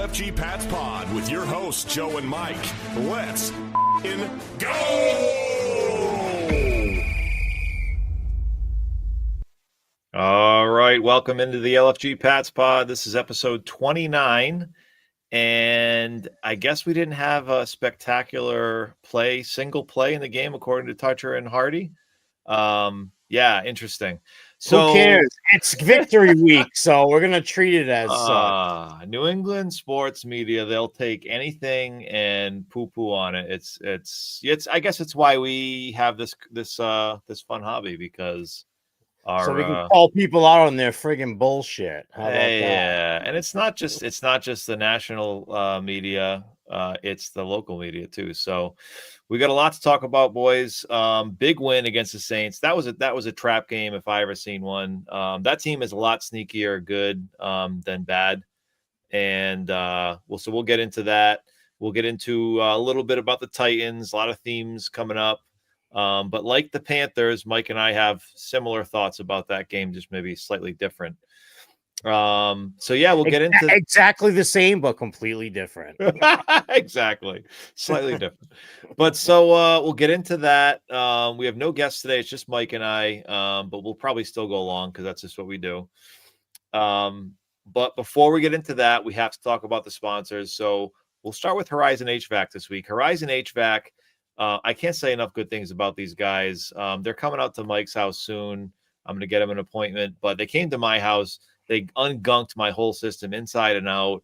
LFG Pats Pod with your hosts, Joe and Mike. Let's go! All right, welcome into the LFG Pats Pod. This is episode 29, and I guess we didn't have a spectacular single play in the game, according to Toucher and Hardy. Yeah, interesting. So, who cares? It's victory week, so we're gonna treat it as such. New England sports media, they'll take anything and poo-poo on it. It's. I guess it's why we have this fun hobby, because So we can call people out on their friggin' bullshit. How about that? Yeah, and it's not just the national media, it's the local media too. So we got a lot to talk about, boys. Big win against the Saints. That was a trap game if I ever seen one. That team is a lot sneakier good than bad, and we'll get into that. We'll get into a little bit about the Titans. A lot of themes coming up. But like the Panthers, Mike and I have similar thoughts about that game, just maybe slightly different. So yeah, we'll get into exactly the same, but completely different. Exactly. Slightly different. But so we'll get into that. We have no guests today. It's just Mike and I, but we'll probably still go along because that's just what we do. But before we get into that, we have to talk about the sponsors. So we'll start with Horizon HVAC this week. Horizon HVAC, I can't say enough good things about these guys. They're coming out to Mike's house soon. I'm going to get him an appointment, but they came to my house. They ungunked my whole system inside and out.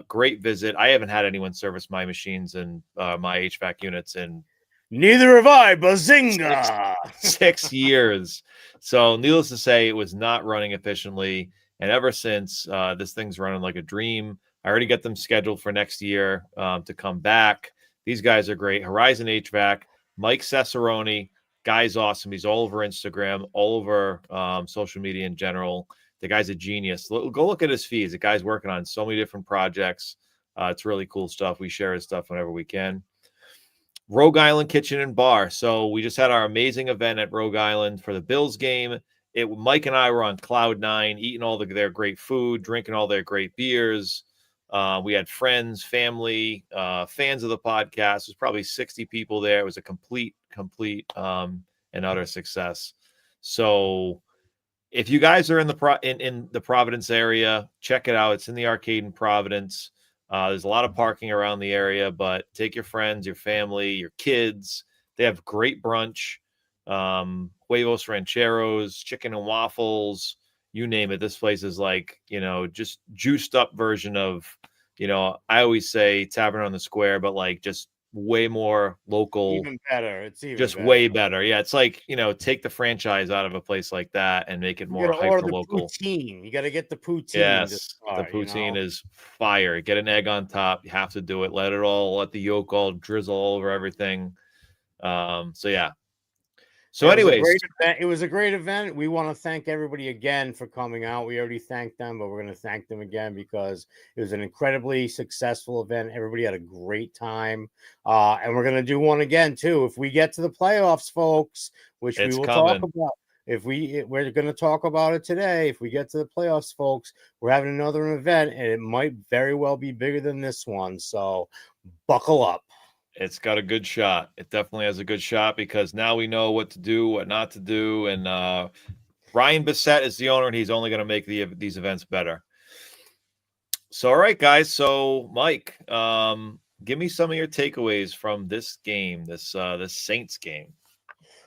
Great visit. I haven't had anyone service my machines and my HVAC units in neither have I, bazinga. 6 years. So needless to say, it was not running efficiently. And ever since, this thing's running like a dream. I already got them scheduled for next year to come back. These guys are great. Horizon HVAC, Mike Cesaroni, guy's awesome. He's all over Instagram, all over social media in general. The guy's a genius. Go look at his feeds. The guy's working on so many different projects. It's really cool stuff. We share his stuff whenever we can. Rogue Island Kitchen and Bar. So we just had our amazing event at Rogue Island for the Bills game. Mike and I were on cloud nine, eating all their great food, drinking all their great beers. We had friends, family, fans of the podcast. There's probably 60 people there. It was a complete and utter success. So if you guys are in the Providence area, check it out. It's in the arcade in Providence. There's a lot of parking around the area, but take your friends, your family, your kids. They have great brunch, huevos rancheros, chicken and waffles. You name it. This place is like, just juiced up version of, I always say Tavern on the Square, but like just way more local. Even better. It's even just better. Way better. Yeah. It's like, take the franchise out of a place like that and make it more hyper local. Poutine. You got to get the poutine. Yes. The poutine is fire. Get an egg on top. You have to do it. Let the yolk all drizzle all over everything. So yeah. So anyways, it was a great event. We want to thank everybody again for coming out. We already thanked them, but we're going to thank them again because it was an incredibly successful event. Everybody had a great time. And we're going to do one again too. If we get to the playoffs, folks, which we will talk about. We're going to talk about it today. If we get to the playoffs, folks, we're having another event and it might very well be bigger than this one. So buckle up. It's got a good shot. It definitely has a good shot because now we know what to do, what not to do. And Ryan Bissett is the owner, and he's only going to make these events better. So, all right, guys. So, Mike, give me some of your takeaways from this game, this Saints game.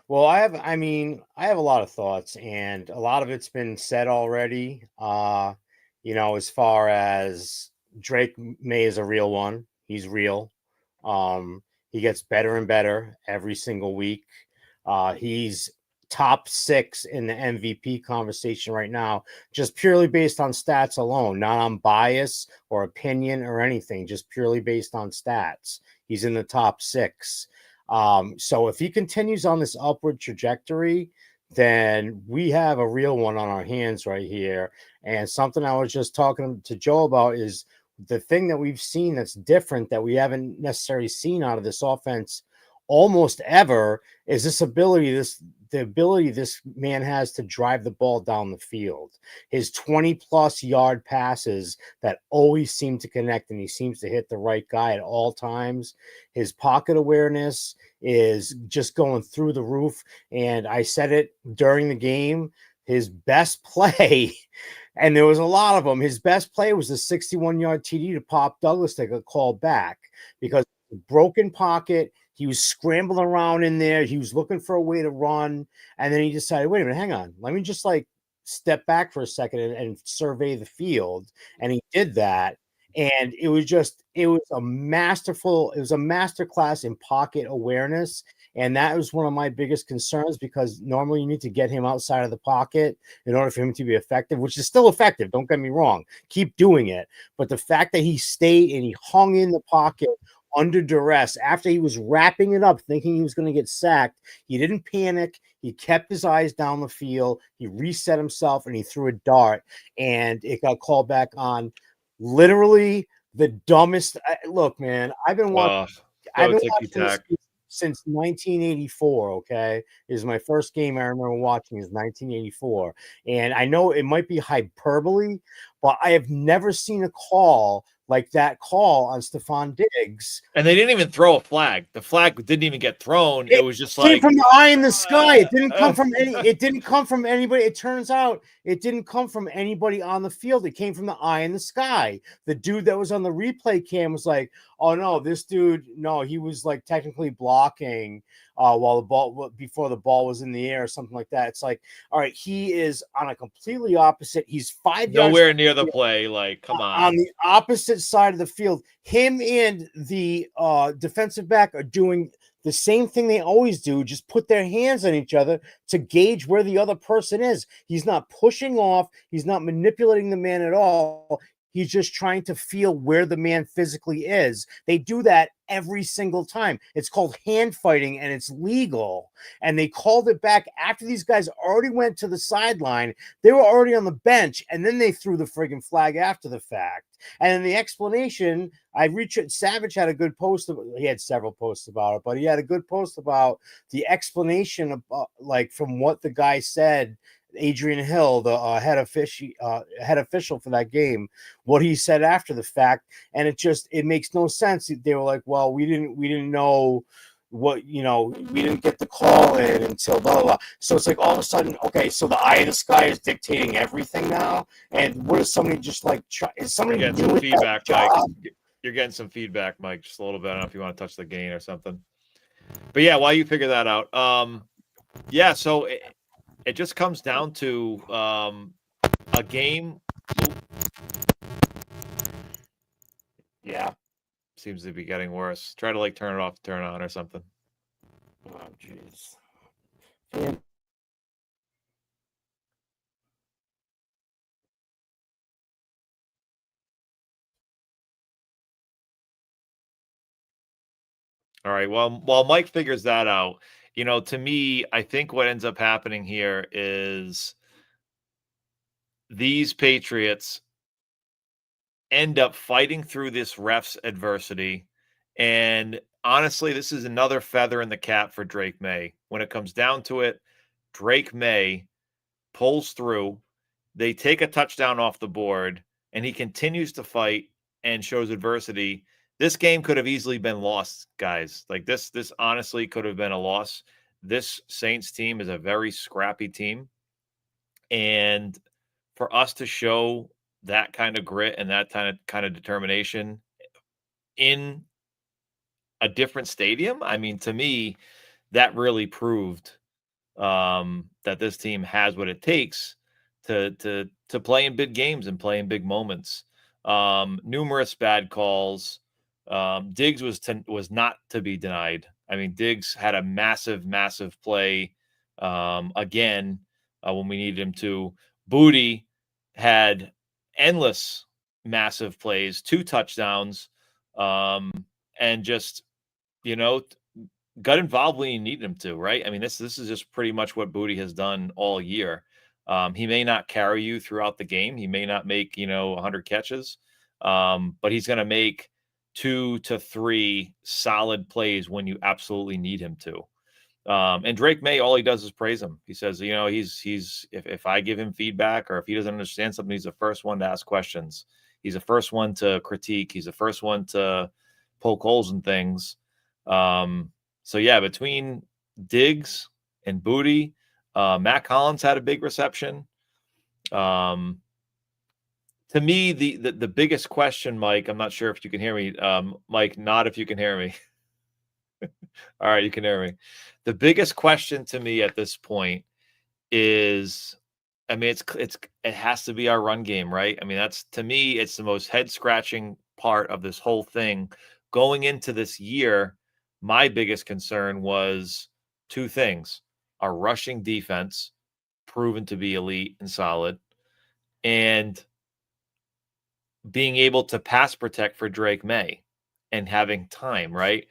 Well, I have a lot of thoughts, and a lot of it's been said already. As far as Drake May is a real one. He's real. He gets better and better every single week. He's top 6 in the MVP conversation right now, just purely based on stats alone, not on bias or opinion or anything, just purely based on stats. He's in the top 6. So if he continues on this upward trajectory, then we have a real one on our hands right here. And something I was just talking to Joe about is the thing that we've seen that's different that we haven't necessarily seen out of this offense almost ever is this ability, this the ability this man has to drive the ball down the field. His 20+ yard passes that always seem to connect, and he seems to hit the right guy at all times. His pocket awareness is just going through the roof. And I said it during the game, his best play, and there was a lot of them. His best play was the 61-yard TD to Pop Douglas that got called back because broken pocket. He was scrambling around in there. He was looking for a way to run. And then he decided, wait a minute, hang on. Let me just like step back for a second and survey the field. And he did that. And it was a master class in pocket awareness. And that was one of my biggest concerns, because normally you need to get him outside of the pocket in order for him to be effective, which is still effective. Don't get me wrong. Keep doing it. But the fact that he stayed and he hung in the pocket under duress after he was wrapping it up, thinking he was going to get sacked, he didn't panic. He kept his eyes down the field. He reset himself and he threw a dart, and it got called back on. Literally the dumbest. Look, man, I've been watching this since 1984. Okay, this is my first game I remember watching is 1984, and I know it might be hyperbole, but I have never seen a call like that call on Stephon Diggs. And they didn't even throw a flag. The flag didn't even get thrown. It was just came from the eye in the sky. It didn't come from it didn't come from anybody. It turns out it didn't come from anybody on the field. It came from the eye in the sky. The dude that was on the replay cam was like, oh no, this dude, no, he was like technically blocking while before the ball was in the air or something like that. It's like, all right, he is on a completely opposite. He's 5 yards nowhere near the play. Like, come on the opposite side of the field. Him and the defensive back are doing the same thing they always do, just put their hands on each other to gauge where the other person is. He's not pushing off. He's not manipulating the man at all. He's just trying to feel where the man physically is. They do that every single time. It's called hand fighting, and it's legal. And they called it back after these guys already went to the sideline. They were already on the bench, and then they threw the friggin' flag after the fact. And then the explanation, Savage had a good post. He had several posts about it, but he had a good post about the explanation about, like, from what the guy said. Adrian Hill, the head official for that game, what he said after the fact, and it makes no sense. They were like, well, we didn't know what, we didn't get the call in until blah, blah, blah. So it's like all of a sudden, okay, so the eye of the sky is dictating everything now. And what is somebody just like, is somebody getting some feedback, Mike? You're getting some feedback, Mike, just a little bit. I don't know if you want to touch the gain or something. But yeah, while you figure that out, so it just comes down to a game. Yeah. Seems to be getting worse. Try to like turn it off, turn it on or something. Oh, jeez. Yeah. All right. Well, while Mike figures that out, to me, I think what ends up happening here is these Patriots end up fighting through this ref's adversity. And honestly, this is another feather in the cap for Drake May. When it comes down to it, Drake May pulls through. They take a touchdown off the board, and he continues to fight and shows adversity. This game could have easily been lost, guys. Like this honestly could have been a loss. This Saints team is a very scrappy team. And for us to show that kind of grit and that kind of determination in a different stadium, I mean, to me, that really proved that this team has what it takes to play in big games and play in big moments. Numerous bad calls. Diggs was not to be denied. I mean, Diggs had a massive play again when we needed him to. Booty had endless massive plays, 2 touchdowns, and just got involved when you needed him to, right? I mean, this is just pretty much what Booty has done all year. He may not carry you throughout the game. He may not make 100 catches, but he's going to make 2 to 3 solid plays when you absolutely need him to. And Drake May, all he does is praise him. He says, he's if I give him feedback or if he doesn't understand something, he's the first one to ask questions. He's the first one to critique. He's the first one to poke holes in things. So yeah, between Diggs and Booty, Matt Collins had a big reception. To me, the biggest question, Mike, I'm not sure if you can hear me. Mike, not if you can hear me. All right, you can hear me. The biggest question to me at this point is, I mean, it has to be our run game, right? I mean, that's, to me, it's the most head scratching part of this whole thing. Going into this year, my biggest concern was two things: our rushing defense, proven to be elite and solid, and being able to pass protect for Drake May and having time, right?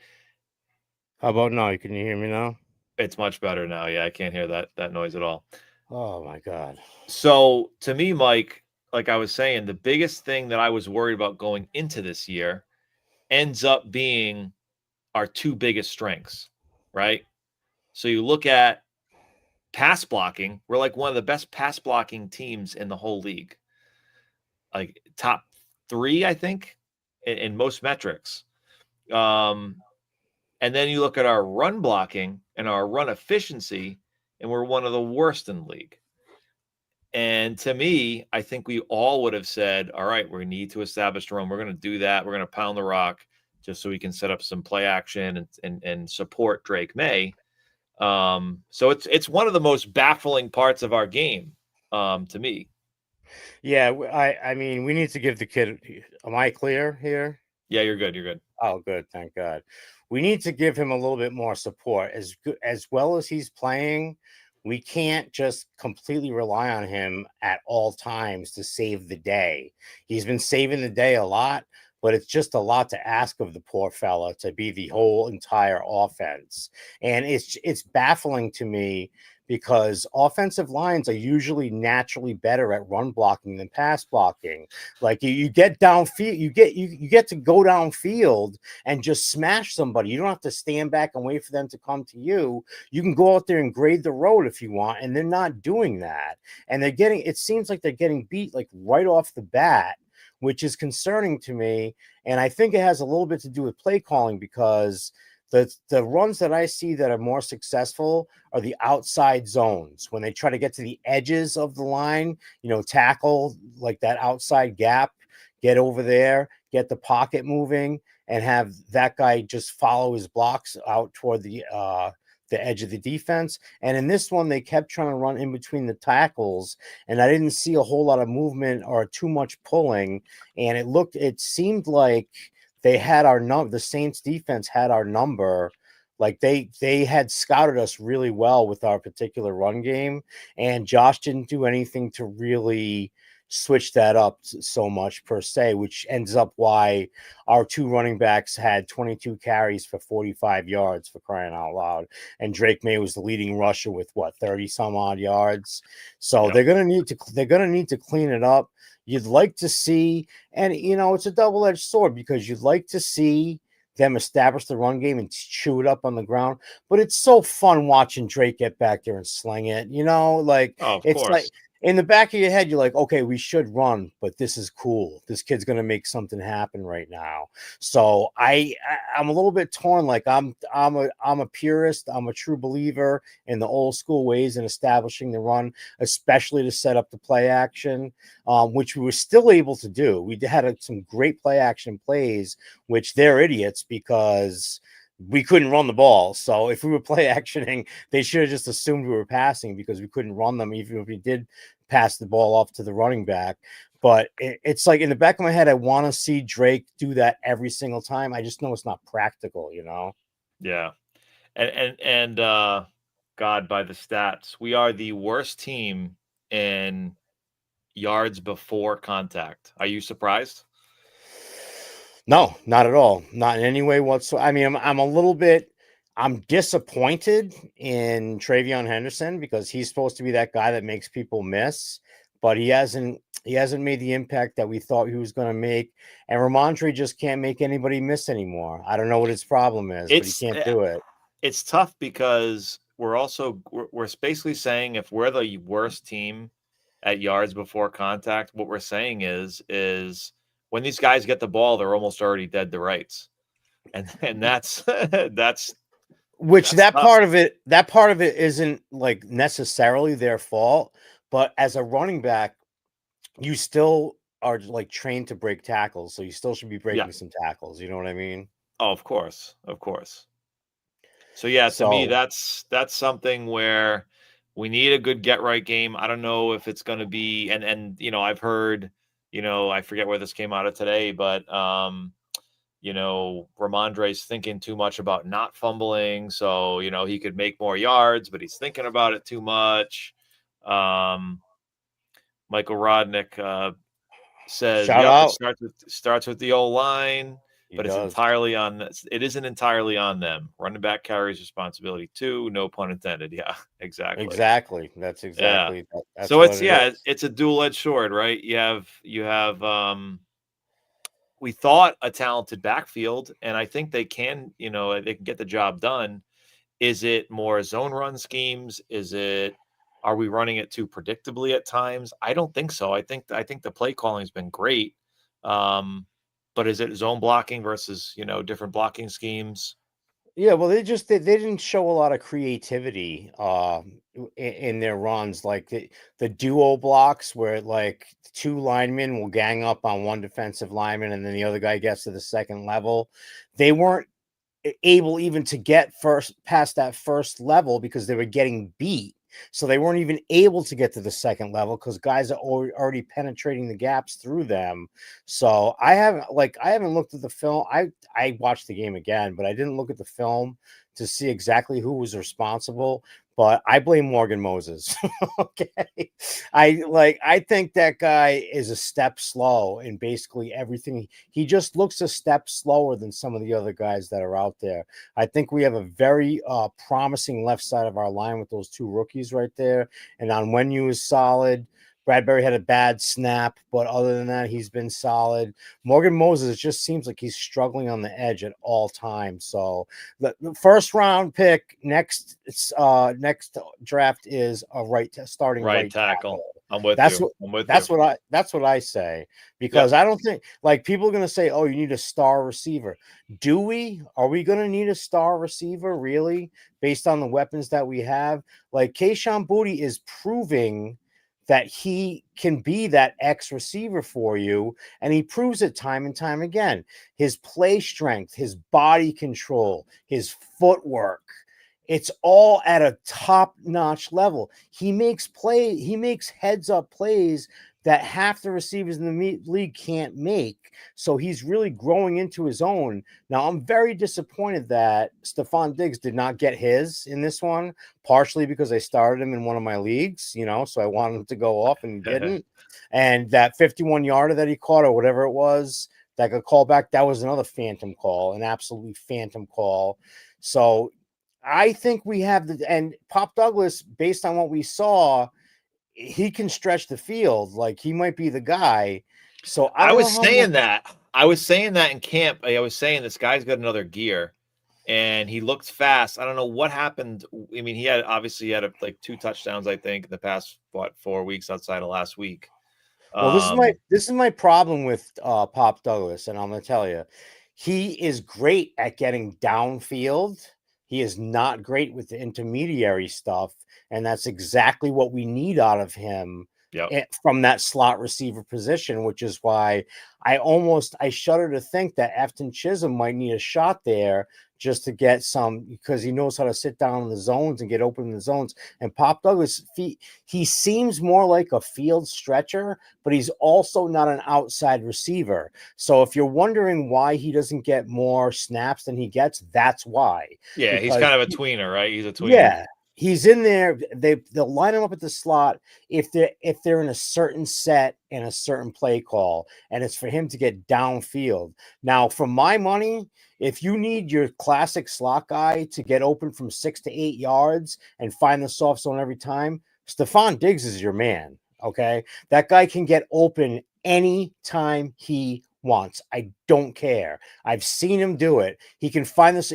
How about now? Can you hear me now? It's much better now. Yeah, I can't hear that noise at all. Oh my God. So to me, Mike, like I was saying, the biggest thing that I was worried about going into this year ends up being our two biggest strengths, right? So you look at pass blocking, we're like one of the best pass blocking teams in the whole league. Like top 3, I think, in most metrics. And then you look at our run blocking and our run efficiency, and we're one of the worst in the league. And to me, I think we all would have said, all right, we need to establish the run. We're going to do that. We're going to pound the rock just so we can set up some play action and support Drake May. So it's one of the most baffling parts of our game, to me. Yeah, I mean, we need to give the kid. Am I clear here? Yeah, you're good. You're good. Oh, good. Thank God. We need to give him a little bit more support. As good as well as he's playing, we can't just completely rely on him at all times to save the day. He's been saving the day a lot, but it's just a lot to ask of the poor fella to be the whole entire offense. And it's baffling to me because offensive lines are usually naturally better at run blocking than pass blocking. Like you get downfield, you get to go downfield and just smash somebody. You don't have to stand back and wait for them to come to you. You can go out there and grade the road if you want, and they're not doing that. And it seems like they're getting beat like right off the bat, which is concerning to me. And I think it has a little bit to do with play calling, because the runs that I see that are more successful are the outside zones, when they try to get to the edges of the line, tackle like that outside gap, get over there, get the pocket moving, and have that guy just follow his blocks out toward the edge of the defense. And in this one, they kept trying to run in between the tackles, and I didn't see a whole lot of movement or too much pulling. And it seemed like they had our number. The Saints defense had our number. Like they had scouted us really well with our particular run game, and Josh didn't do anything to really switch that up so much per se, which ends up why our two running backs had 22 carries for 45 yards, for crying out loud. And Drake May was the leading rusher with 30 some odd yards. So Yep. they're going to need to clean it up. You'd like to see, and it's a double-edged sword, because you'd like to see them establish the run game and chew it up on the ground. But it's so fun watching Drake get back there and sling it. Like, Oh, of it's course. like in the back of your head, you're like, okay, we should run, but this is cool. This kid's gonna make something happen right now. So I'm a little bit torn. Like I'm a purist. I'm a true believer in the old school ways in establishing the run, especially to set up the play action, which we were still able to do. We had some great play action plays, which they're idiots because we couldn't run the ball. So if we were play actioning, they should have just assumed we were passing, because we couldn't run them, even if we did pass the ball off to the running back. But it's like in the back of my head, I want to see Drake do that every single time. I just know it's not practical, Yeah. And God, by the stats, we are the worst team in yards before contact. Are you surprised? No, not at all. Not in any way whatsoever. I mean, I'm disappointed in Travion Henderson, because he's supposed to be that guy that makes people miss, but he hasn't made the impact that we thought he was going to make. And Ramondre just can't make anybody miss anymore. I don't know what his problem is, but he can't do it. It's tough because we're basically saying if we're the worst team at yards before contact, what we're saying is when these guys get the ball, they're almost already dead to rights, and that's Which that's tough. that part of it isn't like necessarily their fault, but as a running back, you still are like trained to break tackles, so you still should be Yeah. breaking some tackles. You know what I mean? Oh, of course, of course. So yeah, to me, So that's something where we need a good get right game. I don't know if it's going to be, and I've heard, I forget where this came out of today, but Ramondre's thinking too much about not fumbling, so he could make more yards, but he's thinking about it too much. Michael Rodnick says, shout "Yep, it out. starts with the old line." He But does. it isn't entirely on them. Running back carries responsibility too. No pun intended. Yeah, exactly. Exactly. That's Yeah. exactly that's So what it is. it's a dual-edged sword, right? You have we thought a talented backfield, and I think they can, they can get the job done. Is it more zone run schemes? Are we running it too predictably at times? I don't think so. I think the play calling's been great. But is it zone blocking versus, different blocking schemes? Yeah, well, they didn't show a lot of creativity in their runs, like the duo blocks where like two linemen will gang up on one defensive lineman and then the other guy gets to the second level. They weren't able even to get first past that first level because they were getting beat. So they weren't even able to get to the second level because guys are already penetrating the gaps through them. So I haven't looked at the film. I watched the game again, but I didn't look at the film to see exactly who was responsible. But I blame Morgan Moses. Okay. I think that guy is a step slow in basically everything. He just looks a step slower than some of the other guys that are out there. I think we have a very promising left side of our line with those two rookies right there. And Onwenu is solid. Bradbury had a bad snap, but other than that, he's been solid. Morgan Moses just seems like he's struggling on the edge at all times. So the first round pick next draft is a starting Right right tackle. tackle. I'm with That's you. what I'm with that's you. what I say Yep. because I don't think like people are going to say, "Oh, you need a star receiver." Do we? Are we going to need a star receiver really based on the weapons that we have? Like Kayshon Boutte is proving that he can be that X receiver for you, and he proves it time and time again. His play strength, his body control, his footwork, it's all at a top-notch level. He makes heads-up plays that half the receivers in the league can't make. So he's really growing into his own. Now, I'm very disappointed that Stephon Diggs did not get his in this one, partially because I started him in one of my leagues, so I wanted him to go off and he didn't. And that 51-yarder that he caught or whatever it was that got called back, that was another phantom call, an absolutely phantom call. So I think we have and Pop Douglas, based on what we saw, he can stretch the field. Like he might be the guy. So I I don't was know how much. saying that. I was saying that in camp. I was saying this guy's got another gear, and he looked fast. I don't know what happened. I mean, he had like 2 touchdowns, I think, in the past 4 weeks outside of last week. Well, Um, this is my problem with Pop Douglas, and I'm gonna tell you, he is great at getting downfield. He is not great with the intermediary stuff, and that's exactly what we need out of him yep. from that slot receiver position, which is why I shudder to think that Afton Chisholm might need a shot there just to get some because he knows how to sit down in the zones and get open in the zones. And Pop Douglas, he seems more like a field stretcher, but he's also not an outside receiver. So if you're wondering why he doesn't get more snaps than he gets, that's why. Yeah, he's Because kind of a tweener, right? He's a tweener. yeah, he's in there. They'll line him up at the slot if they're in a certain set and a certain play call, and it's for him to get downfield. Now, for my money, if you need your classic slot guy to get open from 6 to 8 yards and find the soft zone every time, Stephon Diggs is your man. Okay, that guy can get open anytime he wants. I don't care. I've seen him do it. He can find this.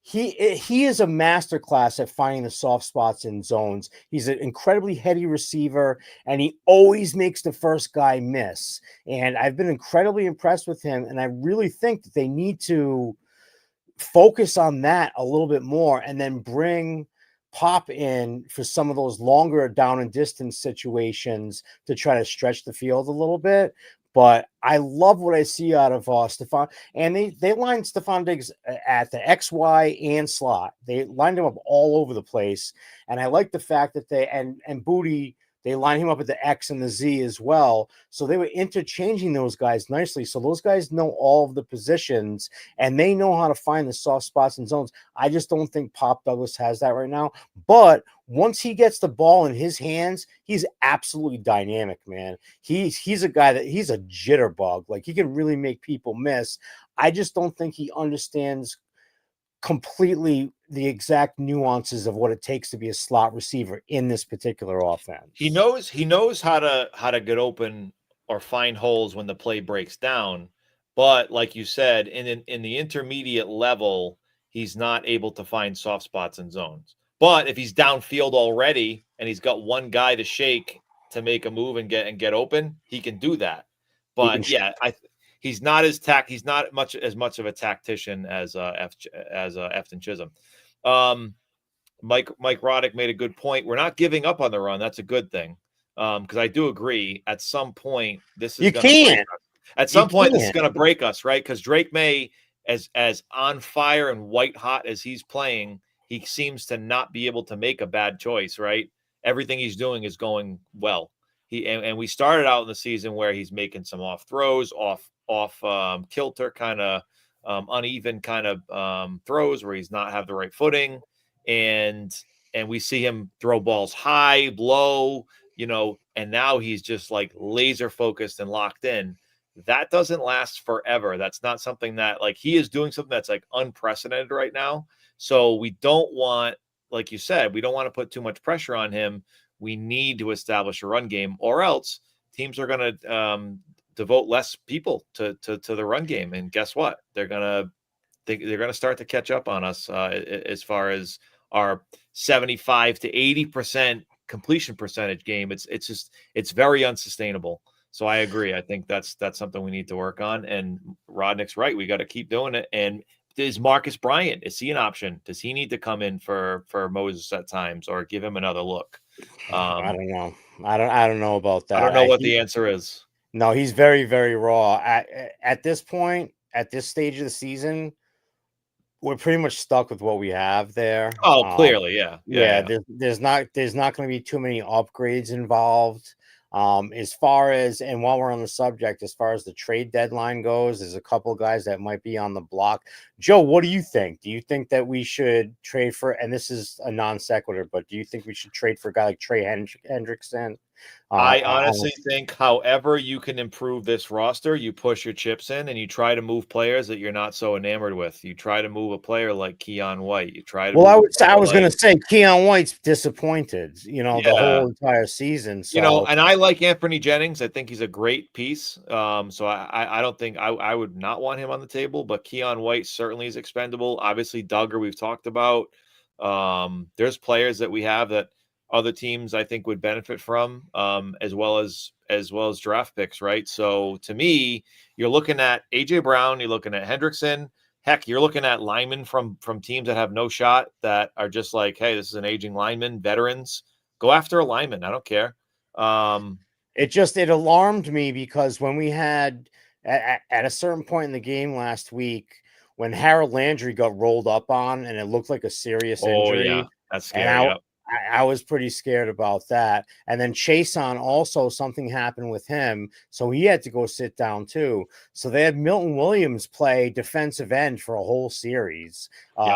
he is a masterclass at finding the soft spots in zones. He's an incredibly heady receiver, and he always makes the first guy miss. And I've been incredibly impressed with him, and I really think that they need to focus on that a little bit more, and then bring Pop in for some of those longer down and distance situations to try to stretch the field a little bit. But I love what I see out of Stephon, and they lined Stephon Diggs at the X, Y, and slot. They lined him up all over the place, and I like the fact that and Booty, they lined him up at the X and the Z as well. So they were interchanging those guys nicely. So those guys know all of the positions, and they know how to find the soft spots and zones. I just don't think Pop Douglas has that right now. But once he gets the ball in his hands, he's absolutely dynamic, man. He's a guy he's a jitterbug. Like, he can really make people miss. I just don't think he understands completely the exact nuances of what it takes to be a slot receiver in this particular offense. He knows how to get open or find holes when the play breaks down, but like you said, in the intermediate level, he's not able to find soft spots and zones. But if he's downfield already and he's got one guy to shake to make a move and get open, he can do that. But yeah, he's not as much of a tactician as Efton Chisholm. Mike Roddick made a good point. We're not giving up on the run. That's a good thing. Because I do agree. At some point, this is going to break us. At some point, this is going to break us, right? Because Drake May, as on fire and white hot as he's playing, he seems to not be able to make a bad choice, right? Everything he's doing is going well. And we started out in the season where he's making some off throws, off kilter kind of uneven kind of throws where he's not have the right footing, and we see him throw balls high, low, and now he's just like laser focused and locked in. That doesn't last forever. That's not something that, like, he is doing something that's like unprecedented right now. So we don't want, like you said, we don't want to put too much pressure on him. We need to establish a run game, or else teams are going to devote less people to the run game. And guess what? They're going to start to catch up on us as far as our 75 to 80% completion percentage game. It's very unsustainable. So I agree. I think that's something we need to work on. And Rodnick's right. We got to keep doing it. And is Marcus Bryant, is he an option? Does he need to come in for Moses at times, or give him another look? I don't know. I don't know about that. I don't know what the answer is. No, he's very, very raw. At this point, at this stage of the season, we're pretty much stuck with what we have there. Oh, clearly, yeah. There's not going to be too many upgrades involved. As far as, and while we're on the subject, as far as the trade deadline goes, there's a couple of guys that might be on the block. Joe, what do you think? Do you think that we should trade for, and this is a non sequitur, but do you think we should trade for a guy like Trey Hendrickson? I honestly think however you can improve this roster, you push your chips in and you try to move players that you're not so enamored with. You try to move a player like Keon White. You try to. Well, I was going to say Keon White's disappointed, the whole entire season. So. And I like Anthony Jennings. I think he's a great piece. So I don't think I would not want him on the table, but Keon White certainly is expendable. Obviously, Duggar we've talked about. There's players that we have that other teams I think would benefit from, as well as draft picks, right? So to me, you're looking at AJ Brown, you're looking at Hendrickson, heck, you're looking at linemen from teams that have no shot, that are just like, hey, this is an aging lineman, veterans. Go after a lineman. I don't care. It alarmed me because when we had at a certain point in the game last week, when Harold Landry got rolled up on and it looked like a serious injury. Yeah. That's scary. I was pretty scared about that. And then Chason also, something happened with him, so he had to go sit down too. So they had Milton Williams play defensive end for a whole series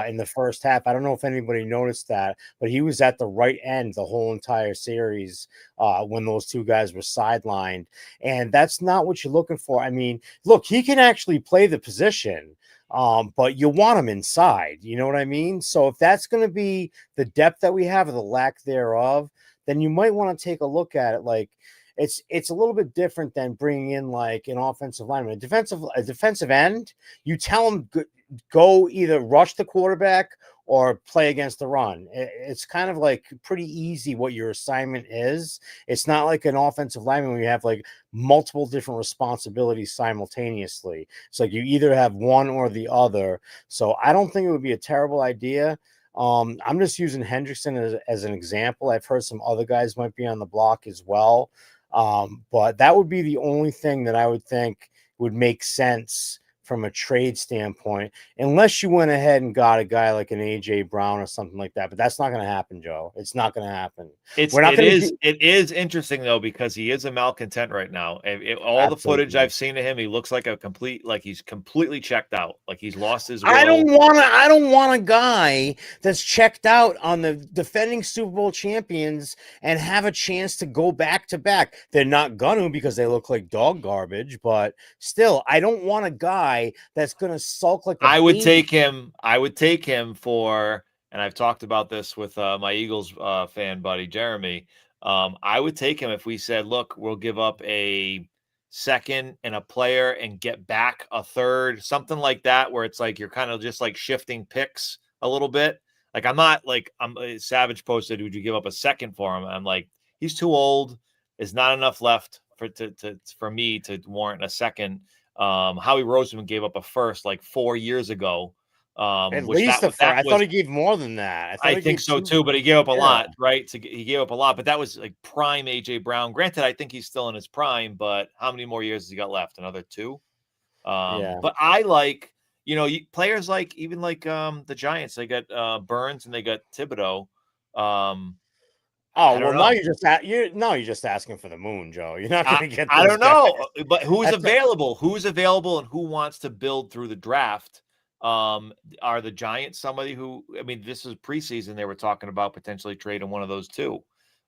in the first half. I don't know if anybody noticed that, but he was at the right end the whole entire series when those two guys were sidelined. And that's not what you're looking for. I mean, look, he can actually play the position. But you want him inside, you know what I mean? So if that's going to be the depth that we have or the lack thereof, then you might want to take a look at it. Like it's a little bit different than bringing in like an offensive lineman, a defensive end. You tell him go either rush the quarterback or play against the run. It's kind of like pretty easy what your assignment is. It's not like an offensive lineman where you have like multiple different responsibilities simultaneously. It's like you either have one or the other. So I don't think it would be a terrible idea. I'm just using Hendrickson as an example. I've heard some other guys might be on the block as well. But that would be the only thing that I would think would make sense from a trade standpoint, unless you went ahead and got a guy like an AJ Brown or something like that. But that's not going to happen, Joe. It's not going to happen. It is interesting though, because he is a malcontent right now. All the footage I've seen of him, he looks like he's completely checked out. Like he's lost his will. I don't want a guy that's checked out on the defending Super Bowl champions and have a chance to go back to back. They're not gonna, because they look like dog garbage, but still, I don't want a guy that's gonna sulk like I would take him for, and I've talked about this with my Eagles fan buddy Jeremy. I would take him if we said, look, we'll give up a second and a player and get back a third, something like that, where it's like you're kind of just like shifting picks a little bit. Like Savage posted, would you give up a second for him? I'm like, he's too old. There's not enough left for me to warrant a second. Howie Roseman gave up a first like 4 years ago. At least I thought he gave more than that. I think so too, but he gave up a lot, right? He gave up a lot, but that was like prime AJ Brown. Granted, I think he's still in his prime, but how many more years has he got left? Another 2. But I like, players like even like the Giants. They got Burns and they got Thibodeau. Now you're just asking for the moon, Joe. You're not going to get. I don't know, but who's available? Who's available, and who wants to build through the draft? Are the Giants somebody who? I mean, this is preseason. They were talking about potentially trading one of those two.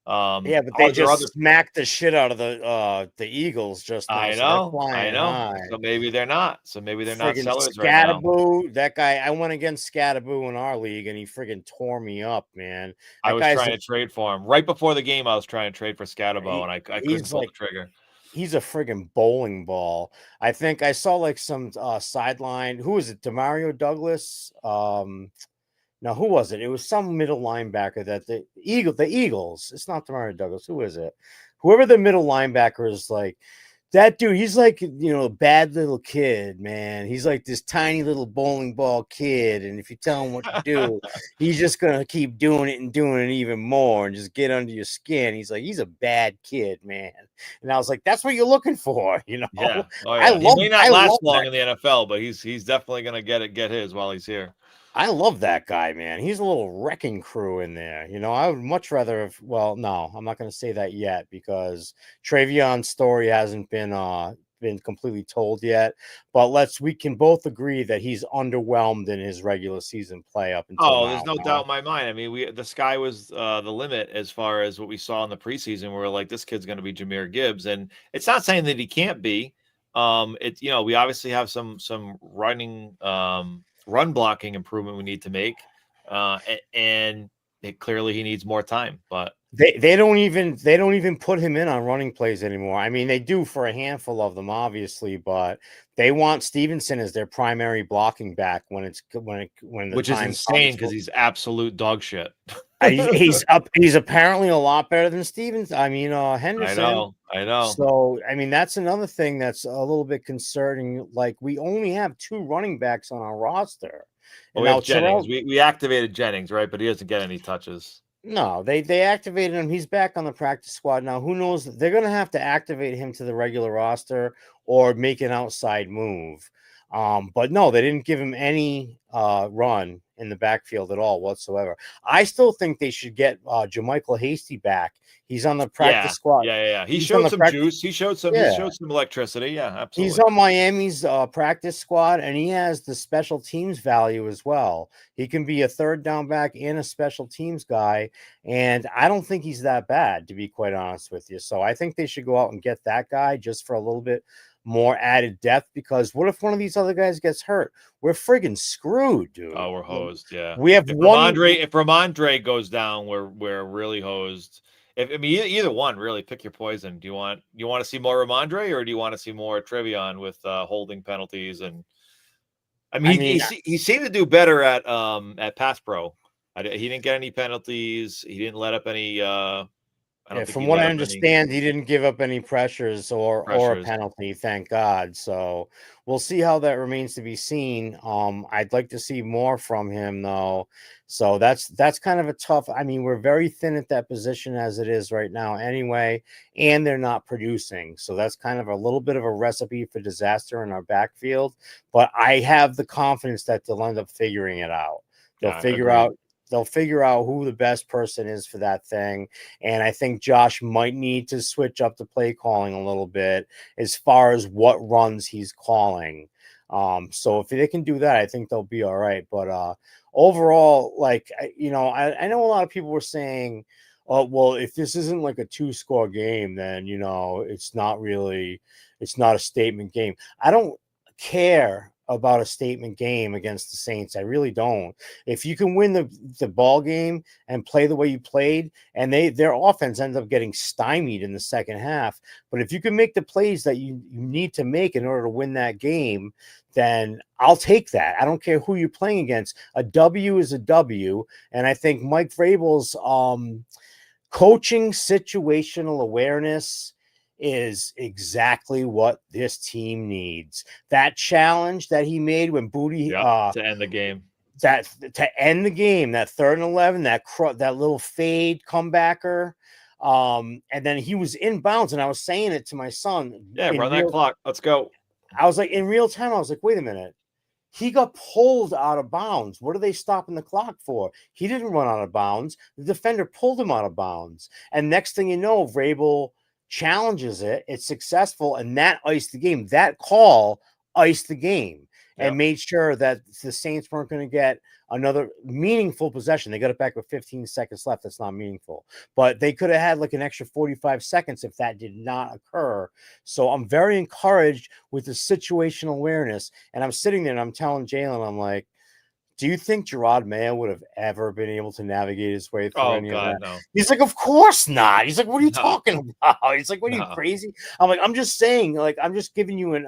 But they just smacked the shit out of the Eagles just now. I know. So maybe they're not. Not sellers right now. Scatterboo, that guy. I went against Scatterboo in our league, and he friggin' tore me up, man. I was trying to trade for him right before the game. I was trying to trade for Scatterboo, and I couldn't pull the trigger. He's a friggin' bowling ball. I think I saw like some sideline. Who is it? Demario Douglas. Now, who was it? It was some middle linebacker that the Eagles. It's not Demario Douglas. Who is it? Whoever the middle linebacker is, like that dude. He's like, a bad little kid, man. He's like this tiny little bowling ball kid, and if you tell him what to do, he's just gonna keep doing it and doing it even more, and just get under your skin. He's a bad kid, man. And I was like, that's what you're looking for, Yeah. Oh, yeah. He may not last long in the NFL, but he's definitely gonna get his while he's here. I love that guy, man. He's a little wrecking crew in there. I would much rather have, no, I'm not going to say that yet because Travion's story hasn't been completely told yet. But we can both agree that he's underwhelmed in his regular season play up until now. There's no doubt in my mind. I mean, the sky was the limit as far as what we saw in the preseason. We're like, this kid's going to be Jahmyr Gibbs, and it's not saying that he can't be. We obviously have some running run blocking improvement we need to make, and clearly he needs more time. But they don't even put him in on running plays anymore. I mean, they do for a handful of them, obviously, but they want Stevenson as their primary blocking back which is insane because he's absolute dog shit. He's apparently a lot better than Stevens. I mean, Henderson. I know. So, I mean, that's another thing that's a little bit concerning. Like, we only have 2 running backs on our roster. Well, we have Jennings. We activated Jennings, right? But he doesn't get any touches. No, they activated him. He's back on the practice squad now. Who knows? They're going to have to activate him to the regular roster or make an outside move. But no, they didn't give him any run in the backfield at all whatsoever. I still think they should get JaMychal Hasty back. He's on the practice squad. Yeah. He showed some juice. He showed some electricity. Yeah, absolutely. He's on Miami's practice squad, and he has the special teams value as well. He can be a third down back and a special teams guy, and I don't think he's that bad, to be quite honest with you. So I think they should go out and get that guy just for a little bit more added depth, because what if one of these other guys gets hurt? We're friggin' screwed, dude. Oh, we're hosed. Yeah, we have if Ramondre goes down, we're really hosed. Either one, really, pick your poison. Do you want to see more Ramondre, or do you want to see more Trevion with holding penalties? And I mean, I mean, he seemed to do better at pass pro. He didn't get any penalties. He didn't let up any. I don't think from he what let I up any understand, he didn't give up any pressures or a pressures. penalty, thank God. So we'll see how that remains to be seen. I'd like to see more from him though. So that's kind of a tough. I mean, we're very thin at that position as it is right now anyway, and they're not producing. So that's kind of a little bit of a recipe for disaster in our backfield. But I have the confidence that they'll end up figuring it out. They'll Yeah, figure agreed. out they'll figure out who the best person is for that thing. And I think Josh might need to switch up the play calling a little bit as far as what runs he's calling. So if they can do that, I think they'll be all right. But overall, like, I know a lot of people were saying, oh, well, if this isn't like a 2-score game, then, it's not a statement game. I don't care about a statement game against the Saints. I really don't. If you can win the ball game and play the way you played, and their offense ends up getting stymied in the second half, but if you can make the plays that you need to make in order to win that game, then I'll take that. I don't care who you're playing against. A W is a W, and I think Mike Vrabel's coaching situational awareness is exactly what this team needs. That challenge that he made when Booty to end the game. That to end the game, that 3rd and 11, that little fade comebacker. And then he was in bounds, and I was saying it to my son. Yeah, run that clock. Let's go. I was like, in real time, I was like, wait a minute. He got pulled out of bounds. What are they stopping the clock for? He didn't run out of bounds. The defender pulled him out of bounds. And next thing you know, Vrabel challenges it. It's successful, and that iced the game. That call iced the game and made sure that the Saints weren't going to get another meaningful possession. They got it back with 15 seconds left. That's not meaningful. But they could have had like an extra 45 seconds if that did not occur. So I'm very encouraged with the situational awareness. And I'm sitting there and I'm telling Jalen, I'm like, do you think Gerard Mayo would have ever been able to navigate his way through any of that? No. He's like, of course not. He's like, what are you talking about? He's like, what are you No. crazy? I'm like, I'm just saying, like, I'm just giving you an,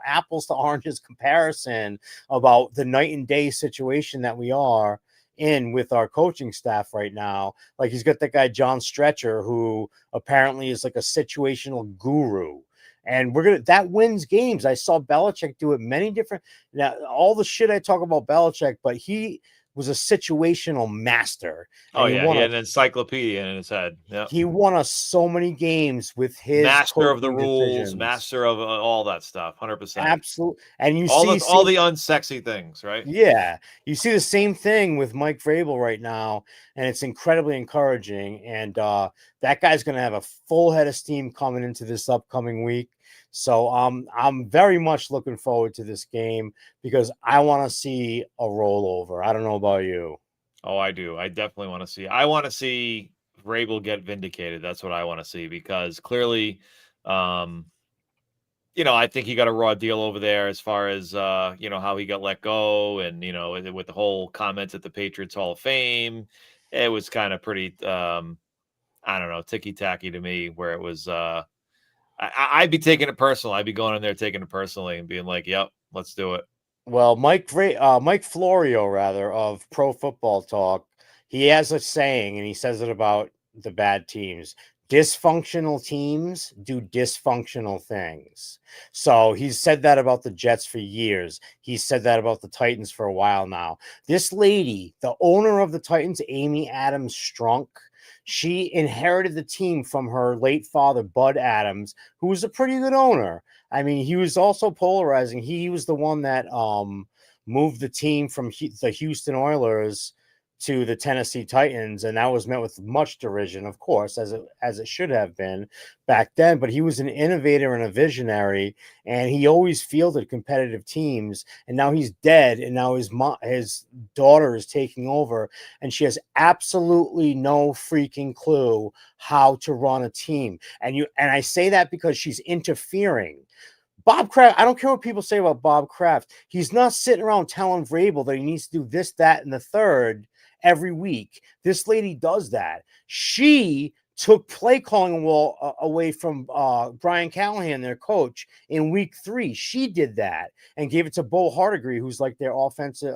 apples to oranges comparison about the night and day situation that we are in with our coaching staff right now. Like, he's got that guy, John Stretcher, who apparently is like a situational guru. And that wins games. I saw Belichick do it many different. Now, all the shit I talk about Belichick, but he was a situational master. Oh, yeah. He had an encyclopedia in his head. Yep. He won us so many games with his master of the rules, decisions. master of all that stuff. 100%. Absolutely. And you all see all the unsexy things, right? Yeah. You see the same thing with Mike Vrabel right now, and it's incredibly encouraging. And that guy's going to have a full head of steam coming into this upcoming week. So I'm very much looking forward to this game because I want to see a rollover. I don't know about you. Oh, I do. I definitely want to see. I want to see Vrabel get vindicated. That's what I want to see because clearly, I think he got a raw deal over there as far as how he got let go and with the whole comments at the Patriots Hall of Fame. It was kind of pretty I don't know, ticky-tacky to me where it was I'd be taking it personal. I'd be going in there taking it personally and being like, yep, let's do it. Well, Mike Florio, rather, of Pro Football Talk, he has a saying, and he says it about the bad teams. Dysfunctional teams do dysfunctional things. So he's said that about the Jets for years. He's said that about the Titans for a while now. This lady, the owner of the Titans, Amy Adams Strunk, she inherited the team from her late father, Bud Adams, who was a pretty good owner. I mean, he was also polarizing. He was the one that moved the team from the Houston Oilers to the Tennessee Titans, and that was met with much derision, of course, as it should have been back then. But he was an innovator and a visionary, and he always fielded competitive teams. And now he's dead, and now his daughter is taking over, and she has absolutely no freaking clue how to run a team. And I say that because she's interfering. Bob Kraft, I don't care what people say about Bob Kraft. He's not sitting around telling Vrabel that he needs to do this, that, and the third every week. This lady does that. She took play calling away from Brian Callahan, their coach, in week 3. She did that and gave it to Bo Hardigree, who's like their offensive,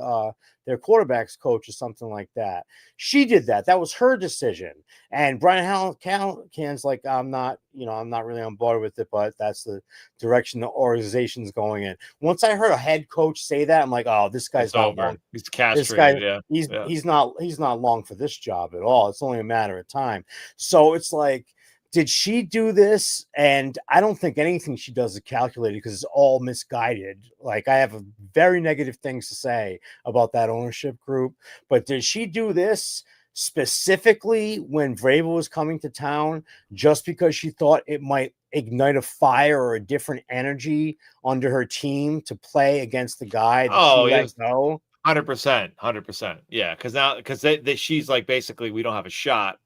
their quarterback's coach or something like that. She did that. That was her decision. And Brian Callahan's like, I'm not really on board with it, but that's the direction the organization's going in. Once I heard a head coach say that, I'm like, oh, this guy's not long. He's castrated. He's not long for this job at all. It's only a matter of time. So it's like, did she do this? And I don't think anything she does is calculated, because it's all misguided. Like, I have very negative things to say about that ownership group. But did she do this specifically when Vrabel was coming to town, just because she thought it might ignite a fire or a different energy under her team to play against the guy that she let go? 100%. Yeah, because she's like, basically, we don't have a shot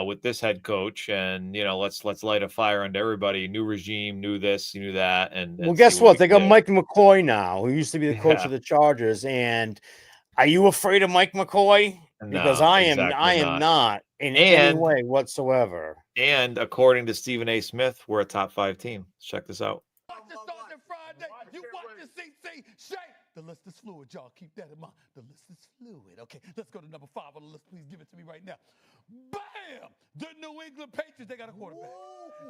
with this head coach, and let's light a fire under everybody. New regime, new this, new that, and well, guess what? They got Mike McCoy now, who used to be the coach of the Chargers. And are you afraid of Mike McCoy? Because I am not in any way whatsoever. And according to Stephen A. Smith, we're a top 5 team. Check this out. The list is fluid, y'all. Keep that in mind. The list is fluid. Okay, let's go to number 5 on the list. Please give it to me right now. Bam! The New England Patriots, they got a quarterback.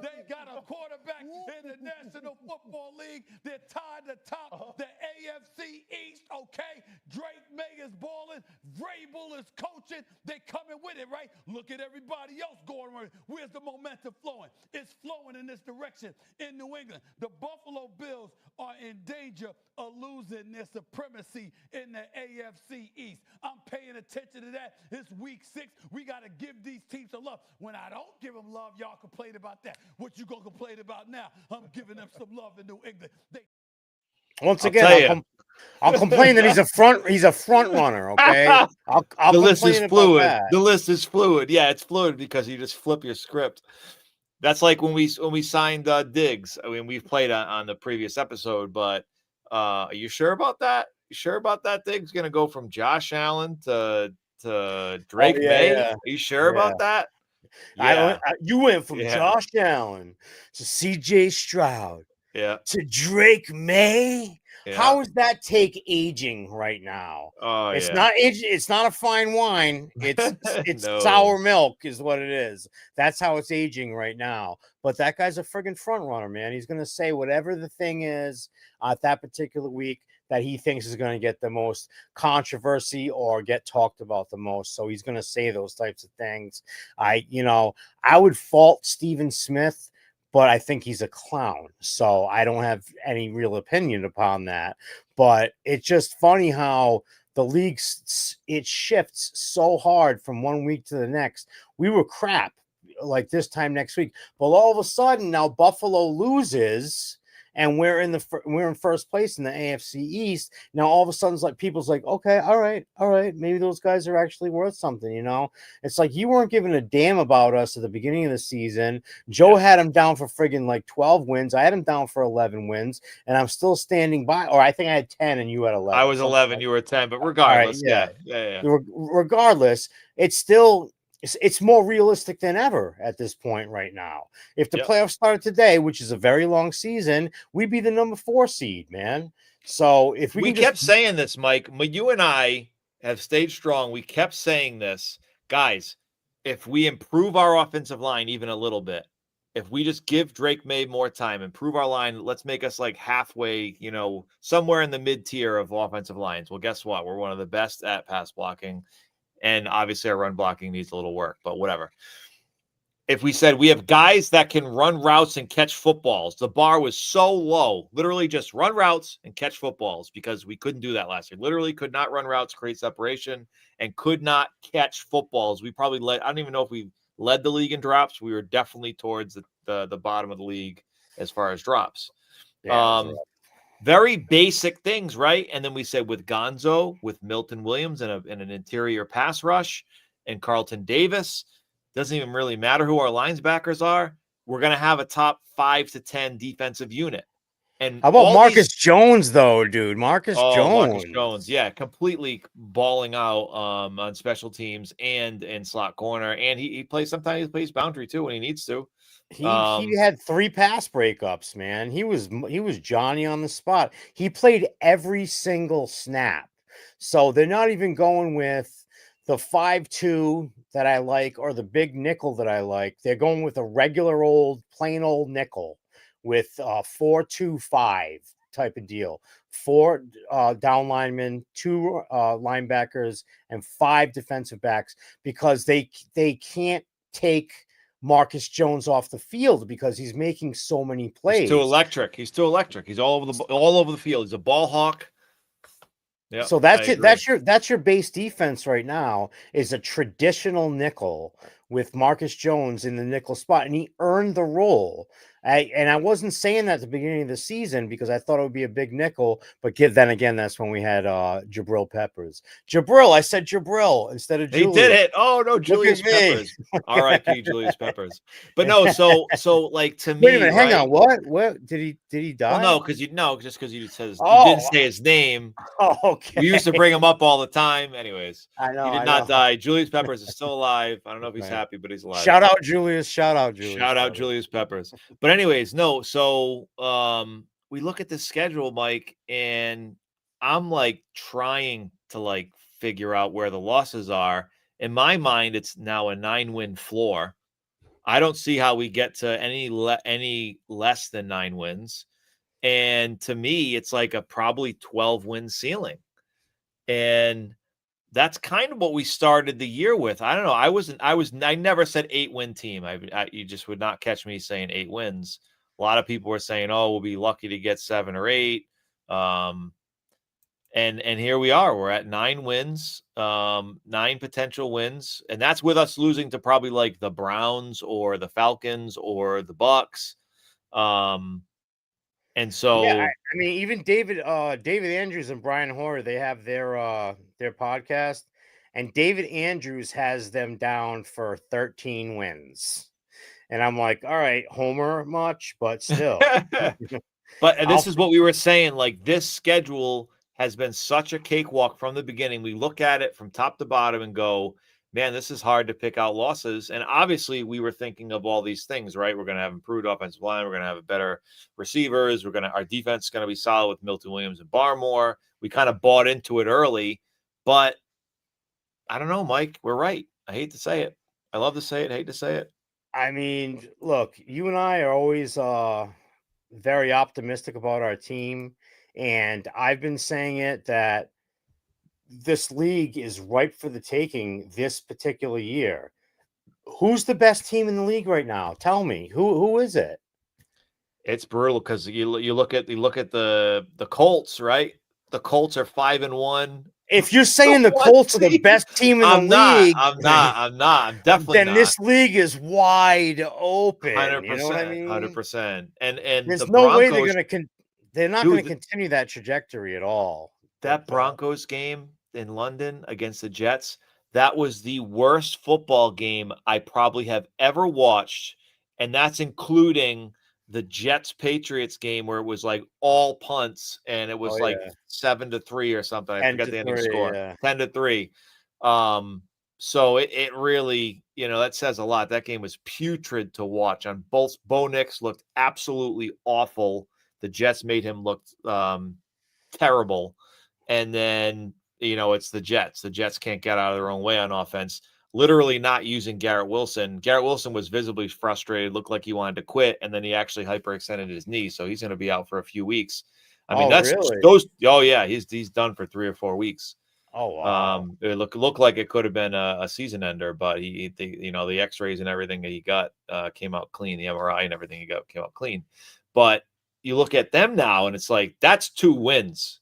They got a quarterback in the National Football League. They're tied at the top. The AFC East, okay? Drake May is balling. Vrabel is coaching. They coming with it, right? Look at everybody else going around. Where's the momentum flowing? It's flowing in this direction in New England. The Buffalo Bills are in danger of losing their supremacy in the AFC East. I'm paying attention to that. It's week 6. We got to give these teams some love. When I don't give them love, y'all complain about that. What you going to complain about now? I'm giving them some love in New England. Once again, I'll complain that he's a front runner, okay? I'll the list is fluid. The list is fluid. Yeah, it's fluid because you just flip your script. That's like when we signed Diggs. I mean, we've played on the previous episode, but are you sure about that? You sure about that? Diggs going to go from Josh Allen to Drake May? Yeah. Are you sure about that? Yeah. You went from Josh Allen to CJ Stroud to Drake May. Yeah. How is that take aging right now? Oh, it's not aging. It's not a fine wine. It's sour milk is what it is. That's how it's aging right now. But that guy's a friggin' front runner, man. He's going to say whatever the thing is at that particular week that he thinks is going to get the most controversy or get talked about the most. So he's going to say those types of things. I would fault Stephen Smith, but I think he's a clown. So I don't have any real opinion upon that. But it's just funny how the league, it shifts so hard from one week to the next. We were crap like this time next week, but all of a sudden now Buffalo loses and we're in first place in the AFC East. Now all of a sudden it's like people's like, okay, all right, maybe those guys are actually worth something, It's like you weren't giving a damn about us at the beginning of the season. Joe had him down for friggin' like 12 wins. I had him down for 11 wins, and I'm still standing by. Or I think I had 10 and you had 11. I was 11, you were 10, but regardless, right, yeah. Regardless, it's more realistic than ever at this point right now. If the playoffs started today, which is a very long season, we'd be the number 4 seed, man. So if we kept saying this, Mike, you and I have stayed strong. We kept saying this, guys. If we improve our offensive line even a little bit, if we just give Drake May more time, improve our line, let's make us like halfway, somewhere in the mid tier of offensive lines. Well, guess what? We're one of the best at pass blocking. And obviously our run blocking needs a little work, but whatever. If we said we have guys that can run routes and catch footballs, the bar was so low, literally just run routes and catch footballs, because we couldn't do that last year. Literally could not run routes, create separation, and could not catch footballs. We probably I don't even know if we led the league in drops. We were definitely towards the bottom of the league as far as drops. Yeah, very basic things, right? And then we said with Gonzo, with Milton Williams and an interior pass rush, and Carlton Davis, doesn't even really matter who our linebackers are. We're going to have a top 5 to 10 defensive unit. And How about all Marcus these, Jones, though, dude? Marcus Marcus Jones. Jones, yeah, completely balling out on special teams and in slot corner, and he plays, sometimes he plays boundary too when he needs to. He had 3 pass breakups, man. He was Johnny on the spot. He played every single snap. So they're not even going with the 5-2 that I like or the big nickel that I like. They're going with a regular old plain old nickel with 4-2-5 type of deal. 4 down linemen, 2 linebackers, and 5 defensive backs, because they can't take Marcus Jones off the field because he's making so many plays. He's too electric. He's all over the field. He's a ball hawk. Yeah. So that's your base defense right now, is a traditional nickel with Marcus Jones in the nickel spot, and he earned the role. I wasn't saying that at the beginning of the season because I thought it would be a big nickel, but then again, that's when we had Jabril Peppers. I said Jabril instead of Julius. He did it. Oh no, Julius Peppers. R.I.P. Julius Peppers. But no, so like, to me, wait a minute, hang on. What did he die? Well, no, because you said Oh. you didn't say his name. Oh, okay. We used to bring him up all the time. Anyways, I know. He did not die. Julius Peppers is still alive. I don't know if he's happy, but he's alive. Shout out Julius. Shout out Julius Peppers. But anyways, no. So we look at the schedule, Mike, and I'm like trying to like figure out where the losses are. In my mind, it's now a 9-win floor. I don't see how we get to any less than 9 wins. And to me, it's like a probably 12-win ceiling. And that's kind of what we started the year with. I don't know. I never said 8-win team. You just would not catch me saying 8 wins. A lot of people were saying, oh, we'll be lucky to get 7 or 8. And here we are. We're at 9 wins, 9 potential wins. And that's with us losing to probably like the Browns or the Falcons or the Bucks. And so, yeah, I mean, even David Andrews and Brian Hoyer, they have their podcast, and David Andrews has them down for 13 wins. And I'm like, all right, Homer much, but still. But this is what we were saying. Like, this schedule has been such a cakewalk from the beginning. We look at it from top to bottom and go, man, this is hard to pick out losses. And obviously we were thinking of all these things, right? We're going to have improved offensive line. We're going to have better receivers. Our defense is going to be solid with Milton Williams and Barmore. We kind of bought into it early, but I don't know, Mike, we're right. I hate to say it. I love to say it. Hate to say it. I mean, look, you and I are always very optimistic about our team. And I've been saying it that this league is ripe for the taking this particular year. Who's the best team in the league right now? Tell me, who is it? It's brutal because you look at the Colts, right? The Colts are 5-1. If you're saying the Colts are the best team in the league, I'm not. I'm definitely then not. this league is wide open. 100%, you know what I mean? 100%. And there's the no Broncos, way they're not going to continue that trajectory at all. That Broncos game in London against the Jets, that was the worst football game I probably have ever watched, and that's including the Jets-Patriots game where it was like all punts and it was 7-3 or something. I forget the ending score. 10-3. So it really, that says a lot. That game was putrid to watch on both. Bo Nix looked absolutely awful. The Jets made him look terrible. And then, it's the Jets. The Jets can't get out of their own way on offense. Literally not using Garrett Wilson. Garrett Wilson was visibly frustrated, looked like he wanted to quit, and then he actually hyperextended his knee, so he's going to be out for a few weeks. I mean, he's done for 3 or 4 weeks. Oh wow! It looked like it could have been a season ender, but the X-rays and everything that he got came out clean. The MRI and everything he got came out clean. But you look at them now, and it's like that's 2 wins.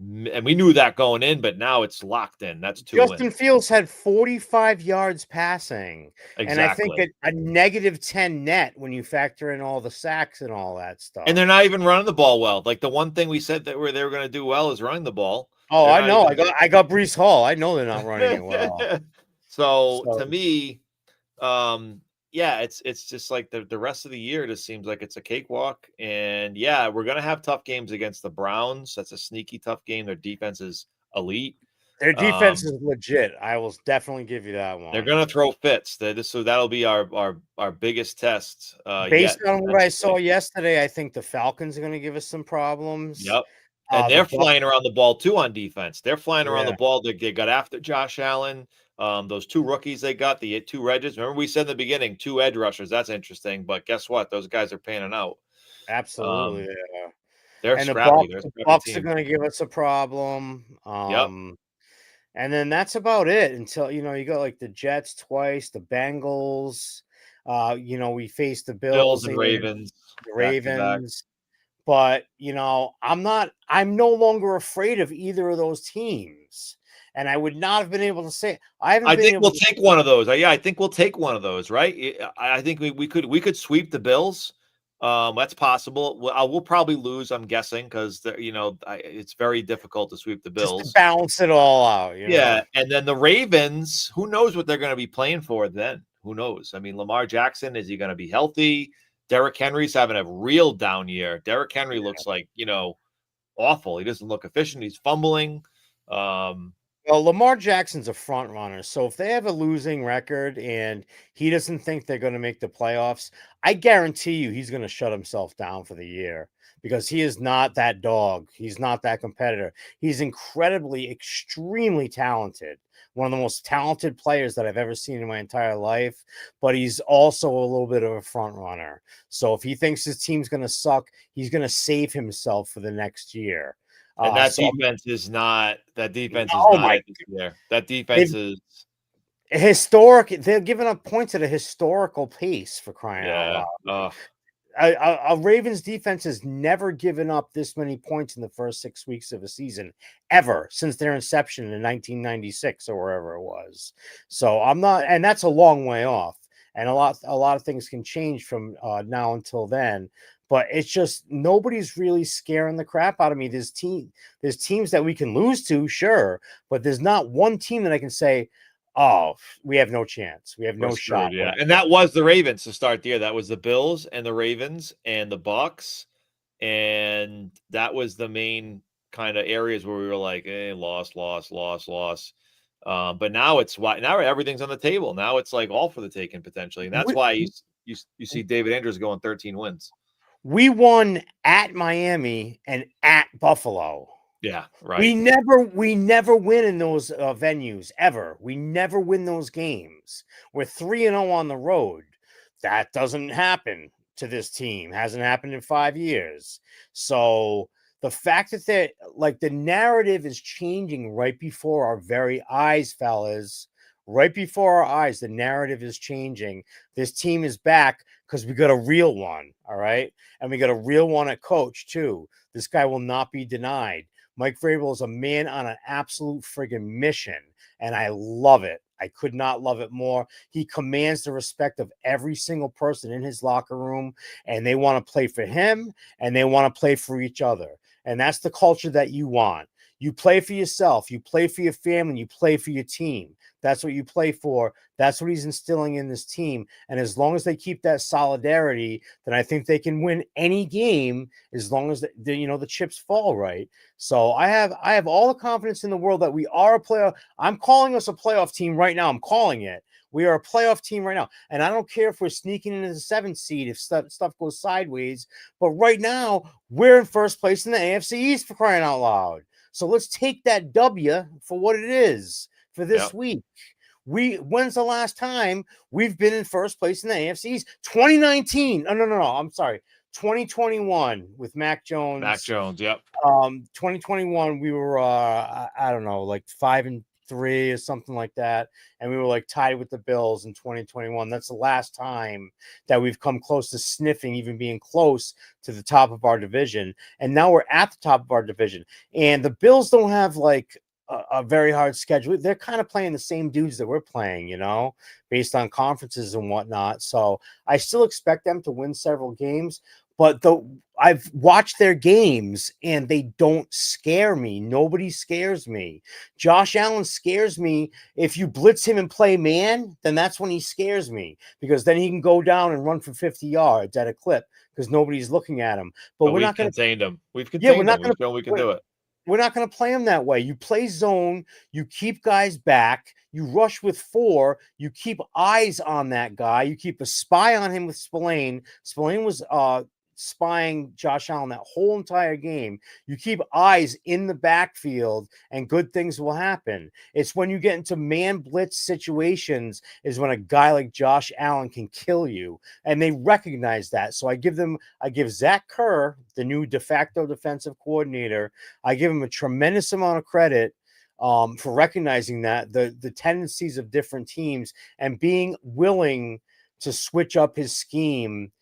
And we knew that going in, but now it's locked in. That's 2 wins. Justin Fields had 45 yards passing. Exactly. And I think a -10 net when you factor in all the sacks and all that stuff. And they're not even running the ball well. Like the one thing we said that they were going to do well is running the ball. Oh, I know. I got Breece Hall. I know they're not running it well. So to me, yeah, it's just like the rest of the year just seems like it's a cakewalk. And yeah, we're gonna have tough games against the Browns. That's a sneaky tough game. Their defense is elite. Their defense Um, is legit. I will definitely give you that they're one. gonna throw fits. So that'll be our biggest test Based yet on what I saw defensively. yesterday, I think the Falcons are going to give us some problems. Yep. And The they're Bucks, flying around the ball too on defense. They're flying around the yeah, ball. They got after Josh Allen. Those two rookies they got, the two edges. Remember we said in the beginning, two edge rushers. That's interesting. But guess what? Those guys are panning out. absolutely. Um, Yeah. they're And scrappy. They're a The scrappy Bucks are team. going to give us a problem. Yep. And then that's about it until you got like the Jets twice, the Bengals. We faced the Bills Bills and and Ravens the back to back. Ravens. But I'm no longer afraid of either of those teams. And I would not have been able to say I haven't I been think able we'll to. take one of those. Yeah, I think we'll take one of those, right? I think we could sweep the Bills. That's possible. We'll probably lose, I'm guessing, because it's very difficult to sweep the Just to Bills. balance it all out. Yeah, and then the Ravens, who knows what they're going to be playing for then? Who knows? I mean, Lamar Jackson, is he going to be healthy? Derrick Henry's having a real down year. Derrick Henry looks like, awful. He doesn't look efficient. He's fumbling. Um, Well, Lamar Jackson's a front runner. So if they have a losing record and he doesn't think they're going to make the playoffs, I guarantee you he's going to shut himself down for the year because he is not that dog. He's not that competitor. He's incredibly, extremely talented. One of the most talented players that I've ever seen in my entire life, but he's also a little bit of a front runner. So if he thinks his team's going to suck, he's going to save himself for the next year. and that So defense is not oh my, it this year. That defense they've is historic. They're giving up points at a historical pace for crying out yeah. loud. A Ravens defense has never given up this many points in the first 6 weeks of a season ever since their inception in 1996 or wherever it was. So I'm not, and that's a long way off. And a lot of things can change from now until then. But it's just nobody's really scaring the crap out of me. There's teams that we can lose to, sure, but there's not one team that I can say, oh, we have no chance. We have We're no shot. screwed, yeah. And that was the Ravens to start the year. That was the Bills and the Ravens and the Bucks. And that was the main kind of areas where we were like, loss. But now now everything's on the table. Now it's like all for the taking potentially. And that's why you see David Andrews going 13 wins. We won at Miami and at Buffalo. Yeah, right. We never win in those venues ever. We never win those games. We're 3-0 on the road. That doesn't happen to this team. Hasn't happened in 5 years. So the fact that the narrative is changing right before our very eyes, fellas. Right before our eyes, the narrative is changing. This team is back because we got a real one, all right? And we got a real one at coach, too. This guy will not be denied. Mike Vrabel is a man on an absolute friggin' mission, and I love it. I could not love it more. He commands the respect of every single person in his locker room, and they want to play for him, and they want to play for each other. And that's the culture that you want. You play for yourself. You play for your family. You play for your team. That's what you play for. That's what he's instilling in this team. And as long as they keep that solidarity, then I think they can win any game as long as the chips fall right. So I have all the confidence in the world that we are a playoff. I'm calling us a playoff team right now. I'm calling it. We are a playoff team right now. And I don't care if we're sneaking into the 7th seed if stuff goes sideways. But right now, we're in first place in the AFC East for crying out loud. So let's take that W for what it is for this week. When's the last time we've been in first place in the AFC East? 2019. No. I'm sorry. 2021 with Mac Jones. Mac Jones, yep. 2021, we were I don't know, like 5-3 or something like that, and we were like tied with the Bills in 2021. That's the last time that we've come close to sniffing, even being close to the top of our division. And now we're at the top of our division, and the Bills don't have like a very hard schedule. They're kind of playing the same dudes that we're playing, based on conferences and whatnot. So I still expect them to win several games, but I've watched their games and they don't scare me. Nobody scares me. Josh Allen scares me. If you blitz him and play man, then that's when he scares me, because then he can go down and run for 50 yards at a clip because nobody's looking at him. But we're we've not going to. contained him. We've Yeah, we're contained him. not We've going shown we can to. do it. We're not going to play him that way. You play zone, you keep guys back, you rush with 4, you keep eyes on that guy, you keep a spy on him with Spillane. Spillane was spying Josh Allen that whole entire game. You keep eyes in the backfield and good things will happen. It's when you get into man blitz situations is when a guy like Josh Allen can kill you, and they recognize that. So I give Zach Kerr, the new de facto defensive coordinator, I give him a tremendous amount of credit for recognizing that the tendencies of different teams and being willing to switch up his scheme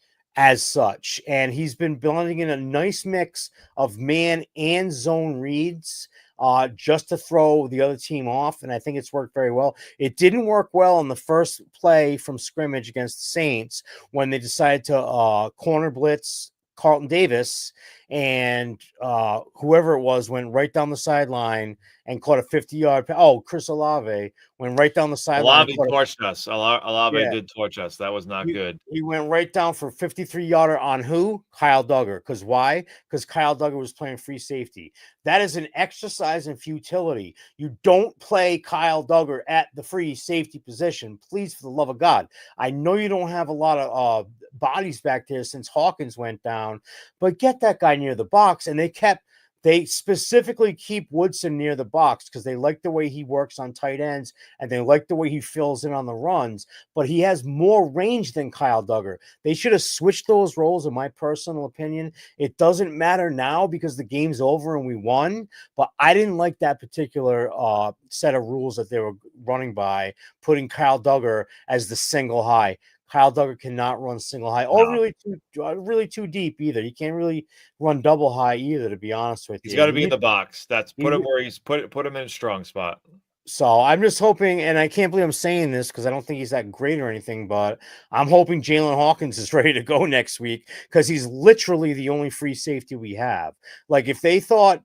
as such. And he's been blending in a nice mix of man and zone reads just to throw the other team off. And I think it's worked very well. It didn't work well in the first play from scrimmage against the Saints when they decided to corner blitz Carlton Davis, and whoever it was went right down the sideline and caught a 50-yard. Chris Olave went right down the sideline. Olave torched us. Olave did torch us. That was not good. He went right down for 53-yarder on who? Kyle Duggar. Because why? Because Kyle Duggar was playing free safety. That is an exercise in futility. You don't play Kyle Duggar at the free safety position. Please, for the love of God. I know you don't have a lot of bodies back there since Hawkins went down, but get that guy near the box. And they specifically keep Woodson near the box because they like the way he works on tight ends and they like the way he fills in on the runs, but he has more range than Kyle Duggar. They should have switched those roles, in my personal opinion. It doesn't matter now because the game's over and we won, but I didn't like that particular set of rules that they were running by, putting Kyle Duggar as the single high. Kyle Duggar cannot run single high or really too deep either. He can't really run double high either, to be honest with you. He's got to be in the box. That's put him where he's put him in a strong spot. So I'm just hoping, and I can't believe I'm saying this because I don't think he's that great or anything, but I'm hoping Jalen Hawkins is ready to go next week because he's literally the only free safety we have. Like if they thought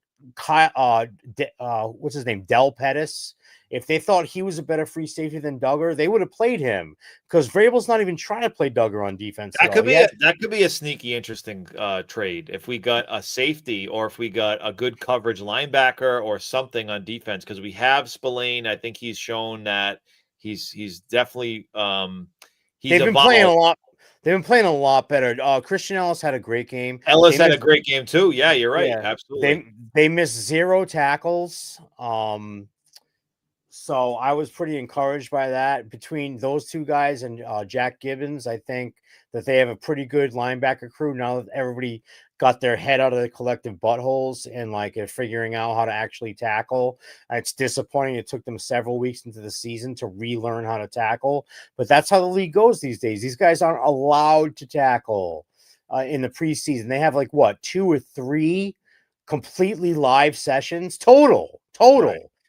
what's his name, Del Pettis, if they thought he was a better free safety than Duggar, they would have played him because Vrabel's not even trying to play Duggar on defense. That could be a sneaky, interesting trade if we got a safety or if we got a good coverage linebacker or something on defense, because we have Spillane. I think he's shown that he's definitely they've been playing a lot. They've been playing a lot better. Christian Ellis had a great game. Ellis had a great game too. Yeah, you're right. Yeah, absolutely. They missed 0 tackles. So I was pretty encouraged by that. Between those two guys and Jack Gibbons, I think that they have a pretty good linebacker crew now that everybody got their head out of the collective buttholes and like figuring out how to actually tackle. It's disappointing. It took them several weeks into the season to relearn how to tackle, but that's how the league goes these days. These guys aren't allowed to tackle in the preseason. They have like 2 or 3 completely live sessions total.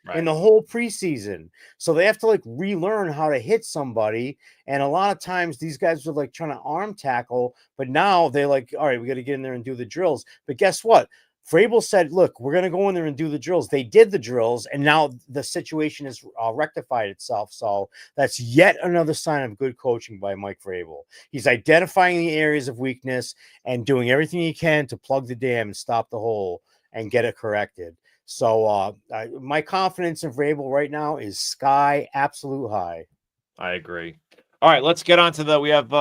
Right. In the whole preseason. So they have to relearn how to hit somebody. And a lot of times these guys were trying to arm tackle, but now they all right, we got to get in there and do the drills. But guess what? Vrabel said, look, we're going to go in there and do the drills. They did the drills, and now the situation has rectified itself. So that's yet another sign of good coaching by Mike Vrabel. He's identifying the areas of weakness and doing everything he can to plug the dam and stop the hole and get it corrected. So my confidence in Vrabel right now is sky absolute high. I agree. All right, let's get on to we have,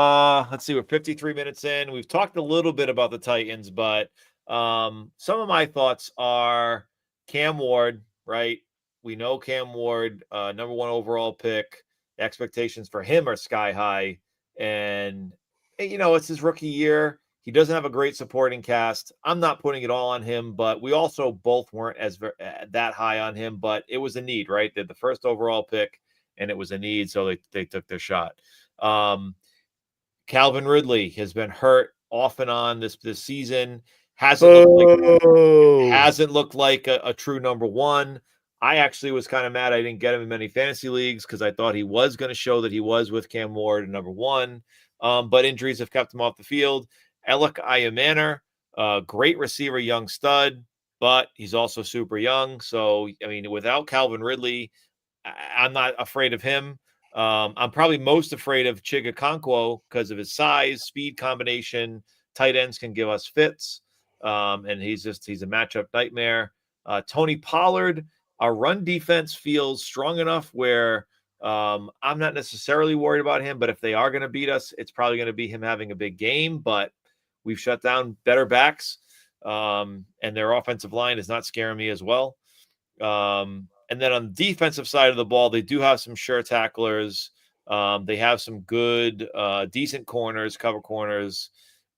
let's see, we're 53 minutes in. We've talked a little bit about the Titans, but some of my thoughts are Cam Ward, right? We know Cam Ward, number 1 overall pick. Expectations for him are sky high. And, it's his rookie year. He doesn't have a great supporting cast. I'm not putting it all on him, but we also both weren't that high on him. But it was a need, right? They're the first overall pick, and it was a need, so they took their shot. Calvin Ridley has been hurt off and on this season. Hasn't looked like a true number 1. I actually was kind of mad I didn't get him in many fantasy leagues because I thought he was going to show that he was with Cam Ward at number 1. But injuries have kept him off the field. Alec Ayamaner, Great receiver, young stud, but he's also super young. So, I mean, without Calvin Ridley, I'm not afraid of him. I'm probably most afraid of Chiga Okonkwo because of his size, speed combination. Tight ends can give us fits. And he's a matchup nightmare. Tony Pollard, our run defense feels strong enough where I'm not necessarily worried about him, but if they are going to beat us, it's probably going to be him having a big game. But we've shut down better backs, and their offensive line is not scaring me as well. And then on the defensive side of the ball, they do have some sure tacklers. They have some good, decent corners, cover corners.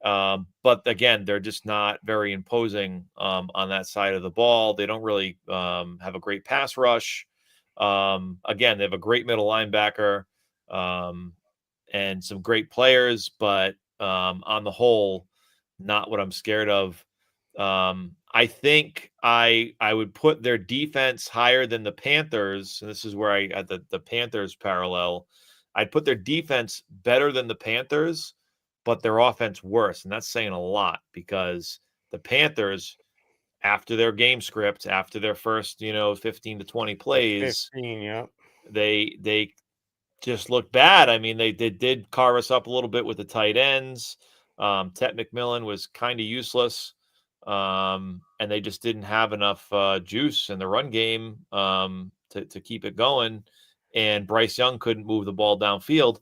But again, they're just not very imposing on that side of the ball. They don't really have a great pass rush. Again, they have a great middle linebacker and some great players, but on the whole, not what I'm scared of. I think I would put their defense higher than the Panthers, and this is where I at the Panthers parallel. I'd put their defense better than the Panthers, but their offense worse, and that's saying a lot because the Panthers, after their game script, after their first 15 to 20 plays, 15, yeah. they just look bad. I mean, they did carve us up a little bit with the tight ends. Tet McMillan was kind of useless. And they just didn't have enough juice in the run game to keep it going. And Bryce Young couldn't move the ball downfield.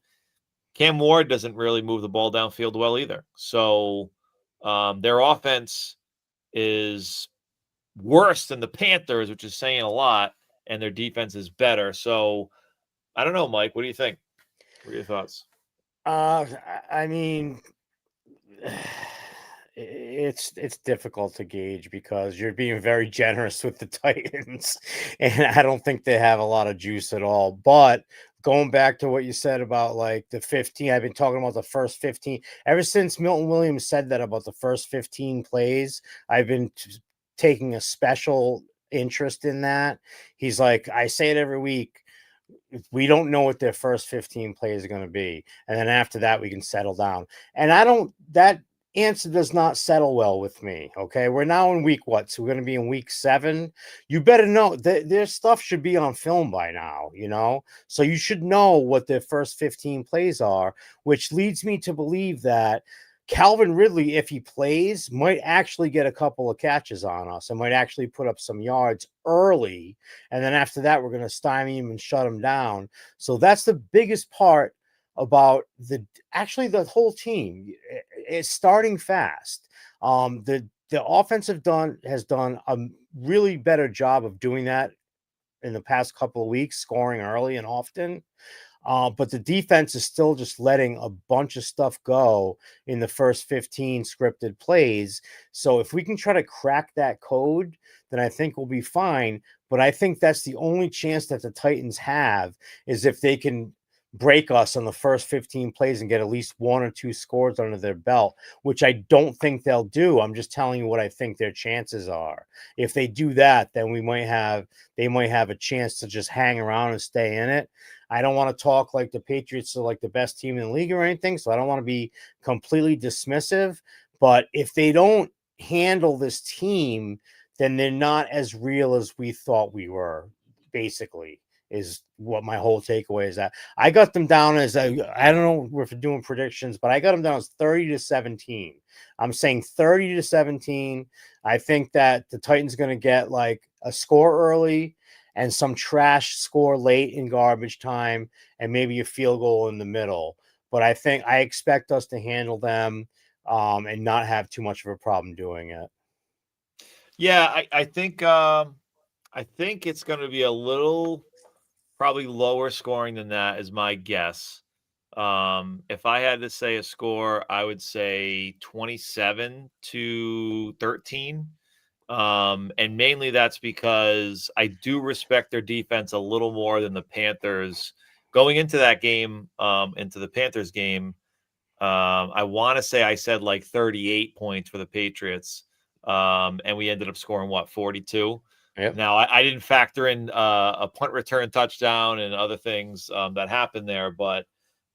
Cam Ward doesn't really move the ball downfield well either. So their offense is worse than the Panthers, which is saying a lot, and their defense is better. So I don't know, Mike. What do you think? What are your thoughts? I mean, it's difficult to gauge because you're being very generous with the Titans, and I don't think they have a lot of juice at all. But going back to what you said about like the 15, I've been talking about the first 15 ever since Milton Williams said that about the first 15 plays. I've been taking a special interest in that. He's like, I say it every week. We don't know what their first 15 plays are going to be. And then after that, we can settle down. And that answer does not settle well with me. Okay. We're now in week what? So we're going to be in week 7. You better know that their stuff should be on film by now, so you should know what their first 15 plays are, which leads me to believe that Calvin Ridley, if he plays, might actually get a couple of catches on us and might actually put up some yards early. And then after that, we're going to stymie him and shut him down. So that's the biggest part about the whole team is starting fast. The offense has done a really better job of doing that in the past couple of weeks, scoring early and often. But the defense is still just letting a bunch of stuff go in the first 15 scripted plays. So if we can try to crack that code, then I think we'll be fine. But I think that's the only chance that the Titans have is if they can break us on the first 15 plays and get at least 1 or 2 scores under their belt, which I don't think they'll do. I'm just telling you what I think their chances are. If they do that, then they might have a chance to just hang around and stay in it. I don't want to talk like the Patriots are like the best team in the league or anything, so I don't want to be completely dismissive. But if they don't handle this team, then they're not as real as we thought we were, basically, is what my whole takeaway is. That I got them down as I don't know if we're doing predictions, but I got them down as 30-17. I'm saying 30-17. I think that the Titans are going to get like a score early and some trash score late in garbage time and maybe a field goal in the middle. But I expect us to handle them and not have too much of a problem doing it. Yeah, I think it's going to be a little probably lower scoring than that is my guess. If I had to say a score, I would say 27-13. And mainly that's because I do respect their defense a little more than the Panthers. Going into that game, into the Panthers game, I want to say I said like 38 points for the Patriots, and we ended up scoring, 42? Yep. Now, I didn't factor in a punt return touchdown and other things that happened there, but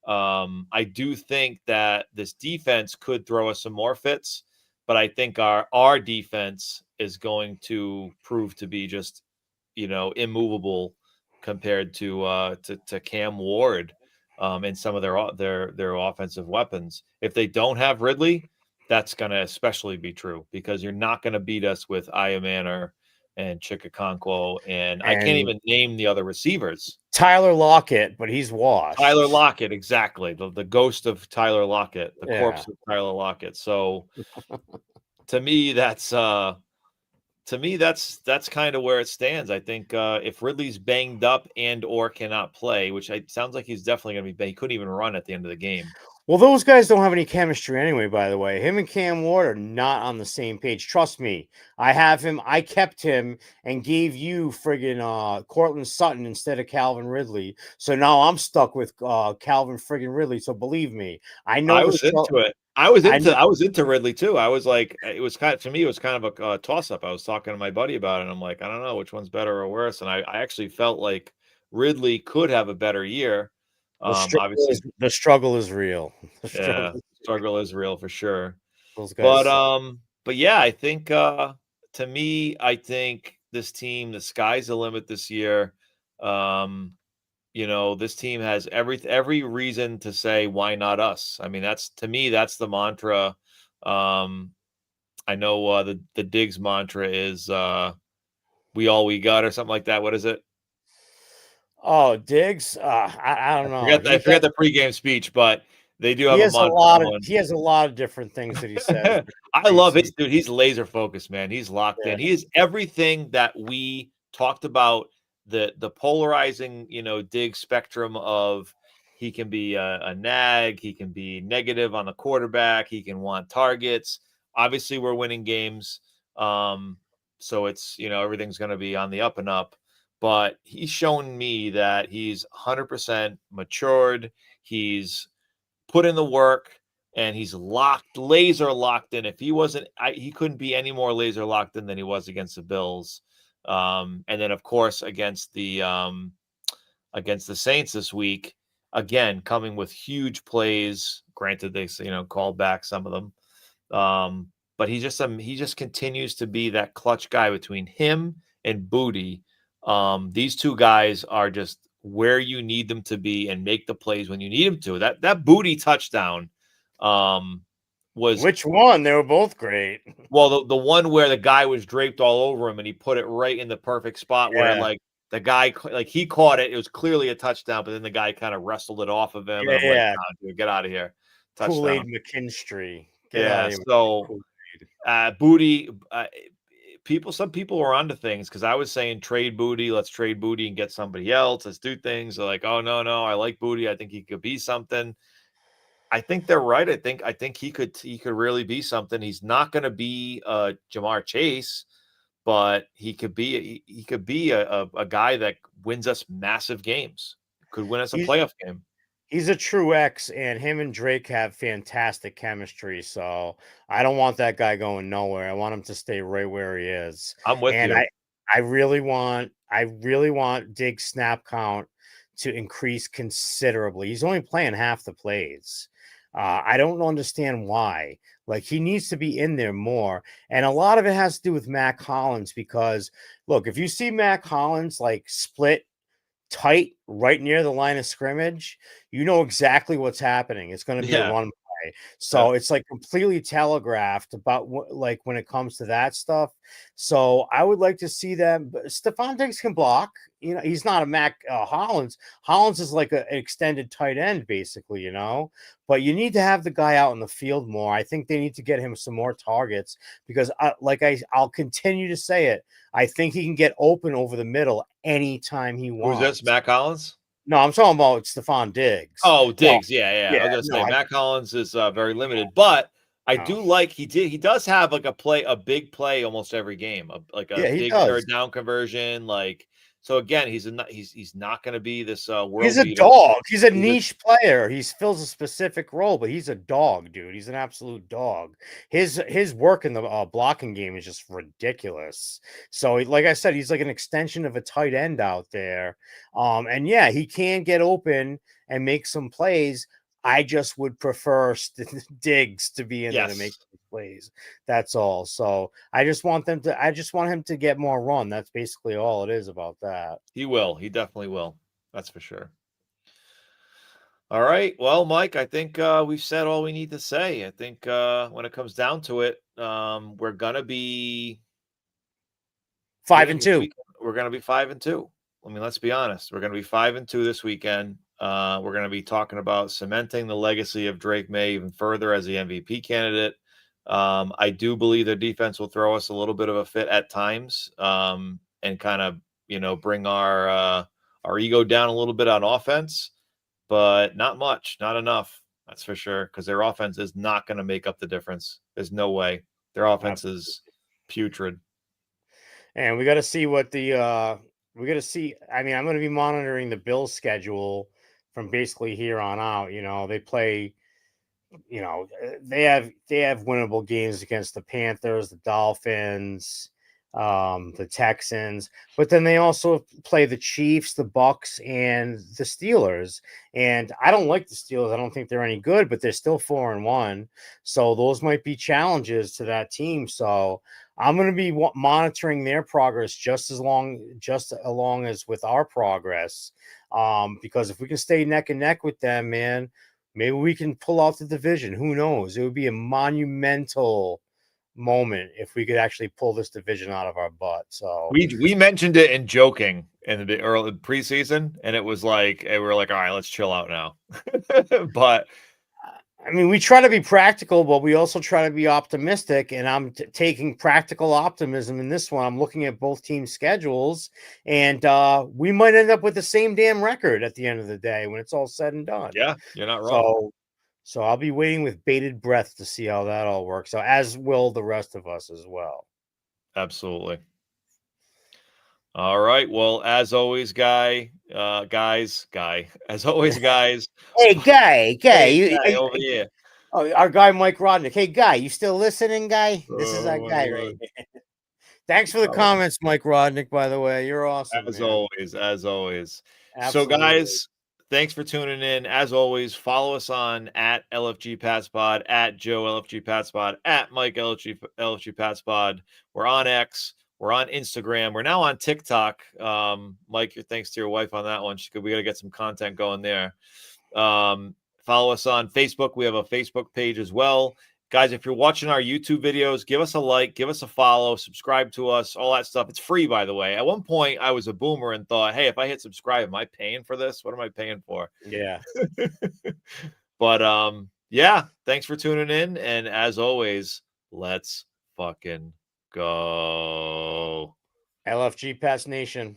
I do think that this defense could throw us some more fits. but I think our defense is going to prove to be just, immovable compared to Cam Ward and some of their offensive weapons. If they don't have Ridley, that's going to especially be true because you're not going to beat us with Ayamanor and Chikakonkwo, and I can't And even name the other receivers. Tyler Lockett, but he's washed. Tyler Lockett, exactly. The ghost of Tyler Lockett, the Yeah. corpse of Tyler Lockett. So to me, that's kind of where it stands. I think if Ridley's banged up and or cannot play, which sounds like he's definitely going to be, he couldn't even run at the end of the game. Well, those guys don't have any chemistry anyway, by the way. Him and Cam Ward are not on the same page. Trust me. I have him. I kept him and gave you friggin' Cortland Sutton instead of Calvin Ridley. So now I'm stuck with Calvin friggin' Ridley. So believe me, I know I was into it. I was into Ridley too. I was like, it was kind of a toss up. I was talking to my buddy about it, and I'm like, I don't know which one's better or worse. And I actually felt like Ridley could have a better year. Obviously, the struggle is real. Struggle is real for sure. Those guys but yeah, I think to me, I think this team, the sky's the limit this year. This team has every reason to say, why not us? I mean, that's the mantra. I know the Diggs mantra is we all we got or something like that. What is it? Oh, Diggs. I don't know. I forget the pregame speech, but they do have he has a mantra. he has a lot of different things that he says. I love it, dude. He's laser focused, man. He's locked in. Yeah. He is everything that we talked about. The polarizing, Diggs spectrum of he can be a nag, he can be negative on the quarterback, he can want targets. Obviously, we're winning games, so it's everything's going to be on the up and up. But he's shown me that he's 100% matured. He's put in the work, and he's laser locked in. If he wasn't, he couldn't be any more laser locked in than he was against the Bills. And then, of course, against the Saints this week, again coming with huge plays. Granted, they called back some of them, but he just continues to be that clutch guy between him and Booty. These two guys are just where you need them to be and make the plays when you need them to. That Booty touchdown was which one? They were both great. Well, the one where the guy was draped all over him and he put it right in the perfect spot where like the guy he caught it. It was clearly a touchdown, but then the guy kind of wrestled it off of him. Yeah, and like, oh, dude, get out of here. Touchdown. Kool-Aid McKinstry. So Booty. Some people were onto things because I was saying trade Booty, let's trade Booty and get somebody else. Let's do things. They're like, oh no, I like Booty. I think he could be something. I think they're right. I think he could really be something. He's not going to be Jamar Chase, but he could be a guy that wins us massive games. Could win us a playoff game. He's a true X, and him and Drake have fantastic chemistry. So I don't want that guy going nowhere. I want him to stay right where he is. I'm with you. I really want Diggs' snap count to increase considerably. He's only playing half the plays. I don't understand why. Like, he needs to be in there more. And a lot of it has to do with Mac Hollins because, look, if you see Mac Hollins like split tight right near the line of scrimmage, you know exactly what's happening. It's going to be a run play. So it's like completely telegraphed about like when it comes to that stuff. So I would like to see that. But Stephon Diggs can block. He's not a Mac Hollins. Hollins is like an extended tight end, basically, But you need to have the guy out in the field more. I think they need to get him some more targets because, I'll continue to say it. I think he can get open over the middle anytime he wants. Who's this, Mac Hollins? No, I'm talking about Stephon Diggs. Oh, Diggs. Yeah. I was going to say Mac Hollins is very limited, but I do like he does have like a big play almost every game, like a big third down conversion, like. So again, he's not going to be this world. He's a dog. He's a niche player. He fills a specific role, but he's a dog, dude. He's an absolute dog. His work in the blocking game is just ridiculous. So, like I said, he's like an extension of a tight end out there. And yeah, he can get open and make some plays. I just would prefer Diggs to be in there to make Yes, these plays. That's all. So I just want him to get more run. That's basically all it is about that. he will. He definitely will. That's for sure. All right. Well, Mike, I think we've said all we need to say. I think when it comes down to it, we're gonna be 5-2. we're gonna be 5-2. I mean, let's be honest. We're gonna be 5-2 this weekend. We're gonna be talking about cementing the legacy of Drake May even further as the MVP candidate. I do believe their defense will throw us a little bit of a fit at times, and kind of bring our ego down a little bit on offense, but not much, not enough. That's for sure, because their offense is not going to make up the difference. There's no way. Their offense is putrid. And we got to see what we got to see. I mean, I'm going to be monitoring the Bills schedule from basically here on out. They play. They have winnable games against the Panthers, the Dolphins, the Texans, but then they also play the Chiefs, the Bucks, and the Steelers. And I don't like the Steelers. I don't think they're any good, but they're still 4-1. So those might be challenges to that team. So I'm going to be monitoring their progress just along as with our progress. Because if we can stay neck and neck with them, man, maybe we can pull out the division. Who knows? It would be a monumental moment if we could actually pull this division out of our butt. So we mentioned it in joking in the early preseason, and it was like we were like, all right, let's chill out now. But I mean, we try to be practical, but we also try to be optimistic. And I'm taking practical optimism in this one. I'm looking at both teams' schedules, and we might end up with the same damn record at the end of the day when it's all said and done. yeah, you're not wrong. So I'll be waiting with bated breath to see how that all works. So as will the rest of us as well. Absolutely. All right. Well, as always, guy. As always, guys. Hey, guy, Guy over here. Oh, our guy Mike Rodnick. Hey, guy, you still listening, guy? This is our guy right here. Thanks for the comments, Mike Rodnick. By the way, you're awesome. As man. always. Absolutely. So, guys, thanks for tuning in. As always, follow us on at LFG Patspod, at Joe LFG Patspod, at Mike LFG Patspod. We're on X. We're on Instagram. We're now on TikTok. Mike, thanks to your wife on that one. We got to get some content going there. Follow us on Facebook. We have a Facebook page as well. Guys, if you're watching our YouTube videos, give us a like, give us a follow, subscribe to us, all that stuff. It's free, by the way. At one point, I was a boomer and thought, hey, if I hit subscribe, am I paying for this? What am I paying for? Yeah. But yeah, thanks for tuning in. And as always, let's fucking go. LFG Pass Nation.